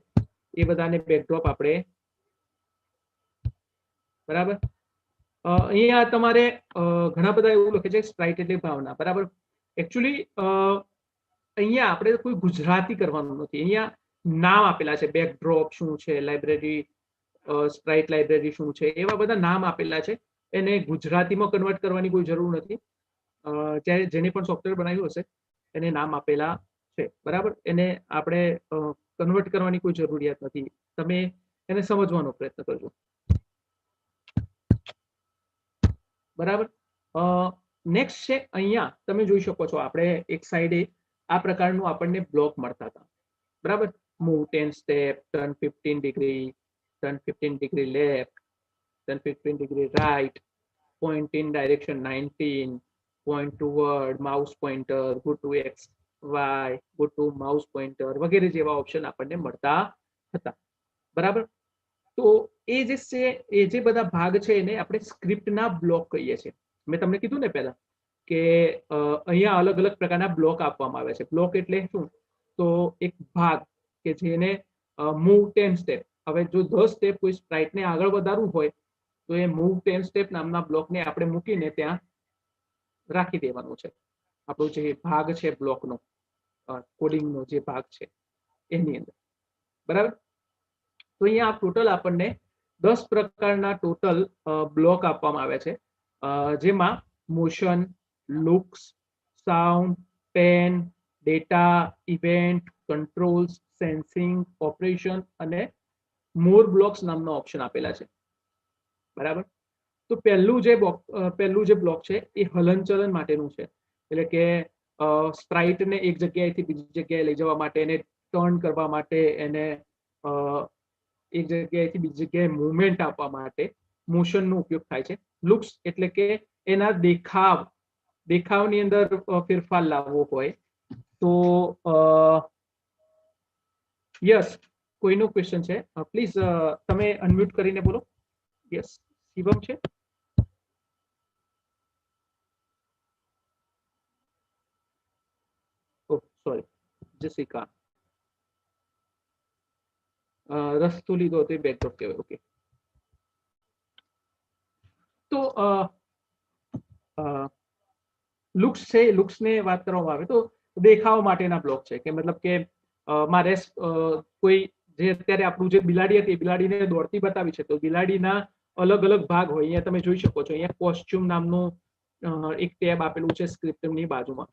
એ બધાને બેકડ્રોપ આપણે, બરાબર. અહીંયા તમારે ઘણા બધા એવું લખે છે સ્પ્રાઇટ એટલે ભાવના, બરાબર. એકચ્યુઅલી અહીંયા આપણે કોઈ ગુજરાતી કરવાનું નથી. અહીંયા નામ આપેલા છે, બેકડ્રોપ શું છે, લાઇબ્રેરી, સ્પ્રાઇટ લાઇબ્રેરી શું છે, એવા બધા નામ આપેલા છે. એને ગુજરાતીમાં કન્વર્ટ કરવાની કોઈ જરૂર નથી. જેને પણ સોફ્ટવેર બનાવ્યું હશે એને નામ આપેલા છે, બરાબર. એને આપણે કન્વર્ટ કરવાની કોઈ જરૂરિયાત નથી. તમે એને સમજવાનો પ્રયત્ન કરજો, બરાબર. નેક્સ્ટ છે, અહીંયા તમે જોઈ શકો છો આપણે એક સાઈડે આ પ્રકારનું આપણને બ્લોક મળતા હતા, બરાબર. Move 10 step, turn 15 degree, turn 15 degree left, turn 15 degree right, point in direction 19, point toward, mouse pointer, go to x, y, go to mouse pointer વગેરે જેવા ઓપ્શન આપણને મળતા હતા, બરાબર. તો એ જે બધા ભાગ છે એને આપણે સ્ક્રિપ્ટના બ્લોક કહીએ છીએ. મેં તમને કીધું ને પહેલા કે અહીંયા અલગ અલગ પ્રકારના બ્લોક આપવામાં આવે છે. બ્લોક એટલે શું? તો એક ભાગ કે જેને મૂવ 10 સ્ટેપ. હવે જો 10 સ્ટેપ કોઈ સ્પ્રાઇટને આગળ વધારવું હોય તો એ મૂવ 10 સ્ટેપ નામના બ્લોકને આપણે મૂકીને ત્યાં રાખી દેવાનું છે. આપણો જે ભાગ છે બ્લોકનો, કોડિંગનો જે ભાગ છે એની અંદર, બરાબર. તો અહીંયા ટોટલ આપણને 10 પ્રકારના ટોટલ બ્લોક આપવામાં આવે છે, જેમાં motion, looks, sound, pen, data, event, controls, sensing, operation અને મોર બ્લોક્સ નામના ઓપ્શન આપેલા છે, બરાબર. તો પહેલું જે બ્લોક છે એ હલનચલન માટેનું છે. એટલે કે સ્પ્રાઇટને એક જગ્યાએથી બીજી જગ્યાએ લઈ જવા માટે, એને ટર્ન કરવા માટે, એને એક જગ્યાએથી બીજી જગ્યાએ મૂવમેન્ટ આપવા માટે મોશનનો ઉપયોગ થાય છે. લુક્સ એટલે કે એના દેખાવની અંદર ફેરફાર લાવવો હોય તો યસ, કોઈનો ક્વેશ્ચન છે? પ્લીઝ તમે અનમ્યુટ કરીને બોલો. યસ, શિવમ છે. ઓ સોરી, જસિકા. રસ્તો લીધો હતો એ બેકડ્રોપ કહેવાય. ઓકે, તો લુક્સ છે, લુક્સને વાત કરવામાં આવે તો દેખાવ માટેના બ્લોક છે. કે મતલબ કે મારે કોઈ જે અત્યારે આપણું જે બિલાડી હતી, બિલાડીને દોડતી બતાવી છે, તો બિલાડીના અલગ અલગ ભાગ હોય. અહીંયા તમે જોઈ શકો છો, અહીંયા કોસ્ચ્યુમ નામનું એક ટેબ આપેલું છે સ્ક્રિપ્ટની બાજુમાં.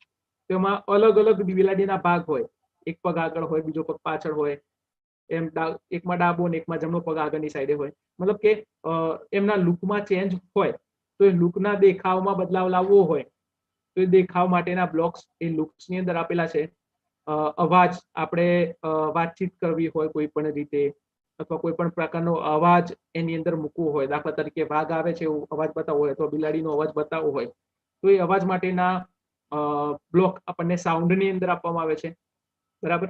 તેમાં અલગ અલગ બિલાડીના ભાગ હોય. એક પગ આગળ હોય, બીજો પગ પાછળ હોય, એમ એકમાં ડાબો ને એકમાં જમણો પગ આગળની સાઈડે હોય. મતલબ કે એમના લુકમાં ચેન્જ હોય, તો એ લુકના દેખાવમાં બદલાવ લાવવો હોય તો એ દેખાવ માટેના બ્લોક્સ એ લુક્સની અંદર આપેલા છે. અવાજ, આપણે વાતચીત કરવી હોય કોઈ પણ રીતે, અથવા કોઈ પણ પ્રકારનો અવાજ એની અંદર મૂકવો હોય, દાખલા તરીકે વાઘ આવે છે એવો અવાજ બતાવવો હોય, અથવા બિલાડીનો અવાજ બતાવવો હોય, તો એ અવાજ માટેના બ્લોક આપણને સાઉન્ડની અંદર આપવામાં આવે છે. બરાબર.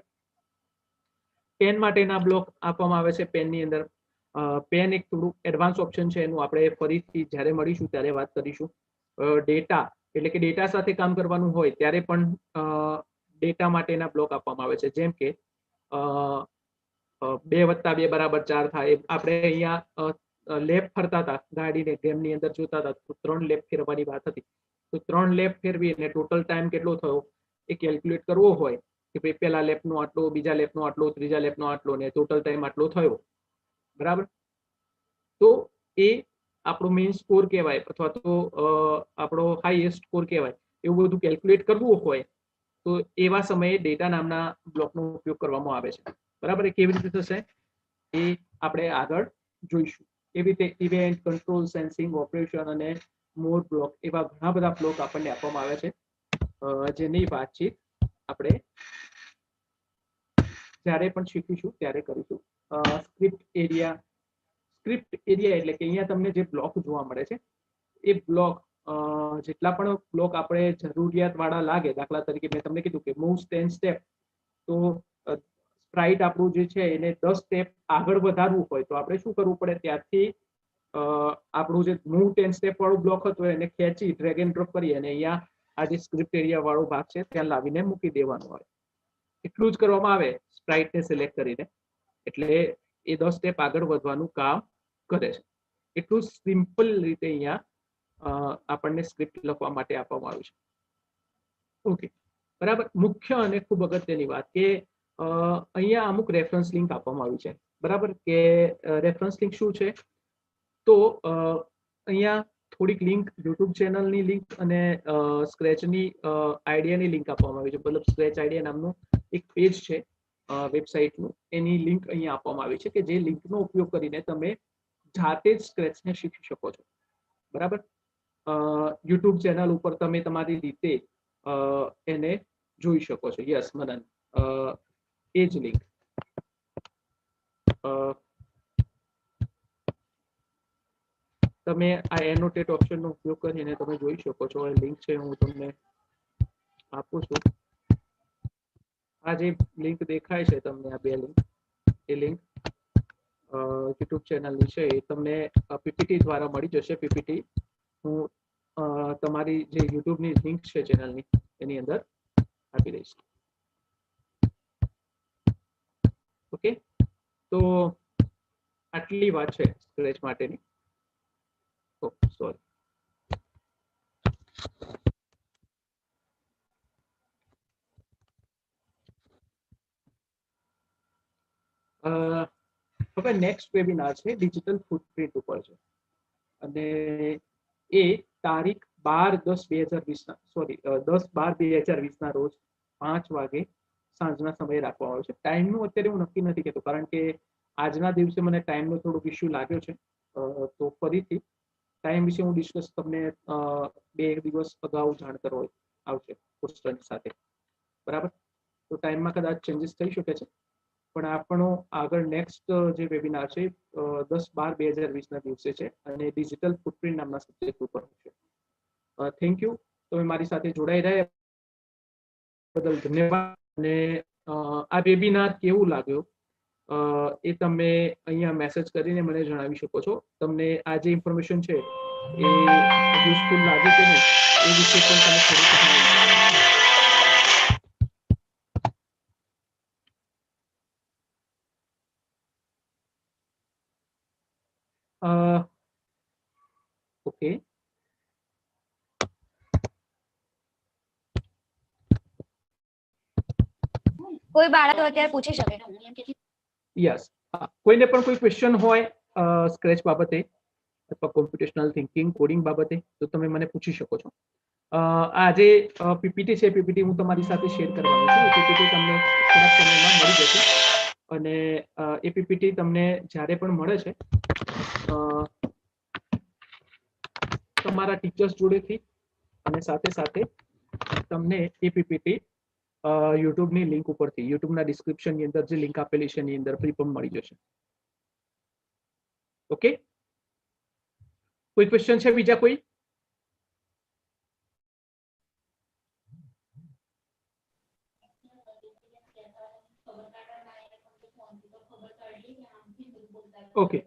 પેન માટેના બ્લોક આપવામાં આવે છે. પેનની અંદર પેન એક થોડું એડવાન્સ ઓપ્શન છે, એનું આપણે ફરીથી જ્યારે મળીશું ત્યારે વાત કરીશું. ડેટા એટલે કે ડેટા સાથે કામ કરવાનું હોય ત્યારે પણ ડેટા માટેના બ્લોક આપવામાં આવે છે. જેમ કે 2 + 2 = 4 થાય. આપણે અહીંયા લેપ ફરતા હતા ગાડીને, ગેમની અંદર જોતા હતા તો 3 લેપ ફેરવાની વાત હતી. તો 3 લેપ ફેરવી અને ટોટલ ટાઈમ કેટલો થયો એ કેલ્ક્યુલેટ કરવો હોય કે ભાઈ પહેલા લેપનો આટલો, બીજા લેપનો આટલો, ત્રીજા લેપનો આટલો, ને ટોટલ ટાઈમ આટલો થયો. બરાબર. તો એ આપણો મેઇન સ્કોર કહેવાય, અથવા તો આપણો હાઈએસ્ટ સ્કોર કહેવાય. એવું બધું કેલ્ક્યુલેટ કરવું હોય તો એવા સમયે ડેટા નામના બ્લોકનો ઉપયોગ કરવામાં આવે છે. બરાબર. એ કેવી રીતે થશે એ આપણે આગળ જોઈશું. એવી રીતે ઇવેન્ટ, કંટ્રોલ, સેન્સિંગ, ઓપરેશન અને મોર બ્લોક, એવા ઘણા બધા બ્લોક આપણને આપવામાં આવે છે, જેની વાતચીત આપણે જ્યારે પણ શીખીશું ત્યારે કરીશું. સ્ક્રિપ્ટ એરિયા એટલે કે અહીંયા તમને જે બ્લોક જોવા મળે છે એ બ્લોક, જેટલા પણ બ્લોક આપણે જરૂરિયાત વાળા લાગે, દાખલા તરીકે મેં તમને કીધું કે મૂવ 10 સ્ટેપ, તો સ્પ્રાઇટ આપણું જે છે એને 10 સ્ટેપ આગળ વધારવું હોય તો આપણે શું કરવું પડે, ત્યારથી આપણું જે મૂવ 10 સ્ટેપ વાળું બ્લોક હતું એને ખેંચી ડ્રેગ એન્ડ ડ્રોપ કરી અને અહીંયા આ જે સ્ક્રિપ્ટ એરિયા વાળો ભાગ છે ત્યાં લાવીને મૂકી દેવાનો હોય. એટલું જ કરવામાં આવે સ્પ્રાઇટને સિલેક્ટ કરીને, એટલે એ 10 સ્ટેપ આગળ વધવાનું કામ કરે છે. એટલું સિમ્પલ રીતે અહીંયા આપણને સ્ક્રિપ્ટ લખવા માટે આપવામાં આવ્યું છે. ઓકે, બરાબર. મુખ્ય અને ખૂબ અગત્યની વાત કે અહીંયા અમુક રેફરન્સ લિંક આપવામાં આવી છે. બરાબર. કે રેફરન્સ લિંક શું છે, તો અહીંયા થોડીક લિંક યુટ્યુબ ચેનલની લિંક અને સ્ક્રેચની આઈડિયાની લિંક આપવામાં આવી છે. મતલબ સ્ક્રેચ આઈડિયા નામનું એક પેજ છે વેબસાઇટનું, એની લિંક અહીંયા આપવામાં આવી છે કે જે લિંકનો ઉપયોગ કરીને તમે જાતે જ સ્ક્રેચને શીખી શકો છો. બરાબર. યુટ્યુબ ચેનલ ઉપર તમે તમારી રીતે એને જોઈ શકો છો. યસ મનન, એ જ લિંક. તમે આ એનોટેટ ઓપ્શનનો ઉપયોગ કરીને તમે જોઈ શકો છો. એ લિંક છે, હું તમને આપું છું. આ જે લિંક દેખાય છે તમને, આ 2 લિંક, એ લિંક યુટ્યુબ ચેનલની છે, એ તમને પીપીટી દ્વારા મળી જશે. પીપીટી હું તમારી જે યુટ્યુબની લિંક છે ચેનલની એની અંદર આપી દઈશ. ઓકે, તો આટલી વાત છે સ્ક્રેચ માટેની. સોરી. હવે નેક્સ્ટ વેબિનાર છે ડિજિટલ ફૂટપ્રિન્ટ ઉપર છે, અને એ તારીખ 12/10/2020 સોરી 10/12/2020 રોજ 5 વાગે સાંજના સમયે રાખવામાં આવ્યો છે. ટાઈમનું અત્યારે હું નક્કી નથી કહેતો, કારણ કે આજના દિવસે મને ટાઈમનો થોડોક ઇસ્યુ લાગ્યો છે. તો ફરીથી ટાઈમ વિશે હું ડિસ્કસ તમને 2 દિવસ અગાઉ જાણ કરવો આવશે કોષ્ટકની સાથે, બરાબર. તો ટાઈમમાં કદાચ ચેન્જીસ થઈ શકે છે, પણ આપણો આગળ નેક્સ્ટ જે વેબિનાર છે 10/12/2020ના દિવસે છે અને ડિજિટલ ફૂટપ્રિન્ટ નામના સબ્જેક્ટ ઉપર છે. Thank you. તમે મારી સાથે જોડાઈ રહ્યા બદલ ધન્યવાદ. અને આ વેબિનાર કેવું લાગ્યો એ તમે અહીંયા મેસેજ કરીને મને જણાવી શકો છો. તમને આ જે ઇન્ફોર્મેશન છે એ યુઝફુલ લાગે કે નહીં એ વિશે પણ તમે થોડુંક જણાવી શકો. ઓકે, કોઈ બાળક તો અત્યારે પૂછી શકે. યસ. કોઈને પણ કોઈ ક્વેશ્ચન હોય સ્ક્રેચ બાબતે અથવા કોમ્પ્યુટેશનલ થિંકિંગ કોડિંગ બાબતે તો તમે મને પૂછી શકો છો. આ જે પીપીટી છે પીપીટી હું તમારી સાથે શેર કરવાનો છું. પીપીટી તમને થોડાક સમયમાં મળી જશે અને એ પીપીટી તમને જ્યારે પણ મળે છે તમારા ટીચર્સ જોડેથી અને સાથે સાથે તમને એ પીપીટી યુટ્યુબની લિંક ઉપરથી યુટ્યુબના ડિસ્ક્રિપ્શનની અંદર જે લિંક આપેલી છે એની અંદર ફ્રી પણ મળી જશે. ઓકે, કોઈ ક્વેશ્ચન છે બીજા કોઈ? ઓકે.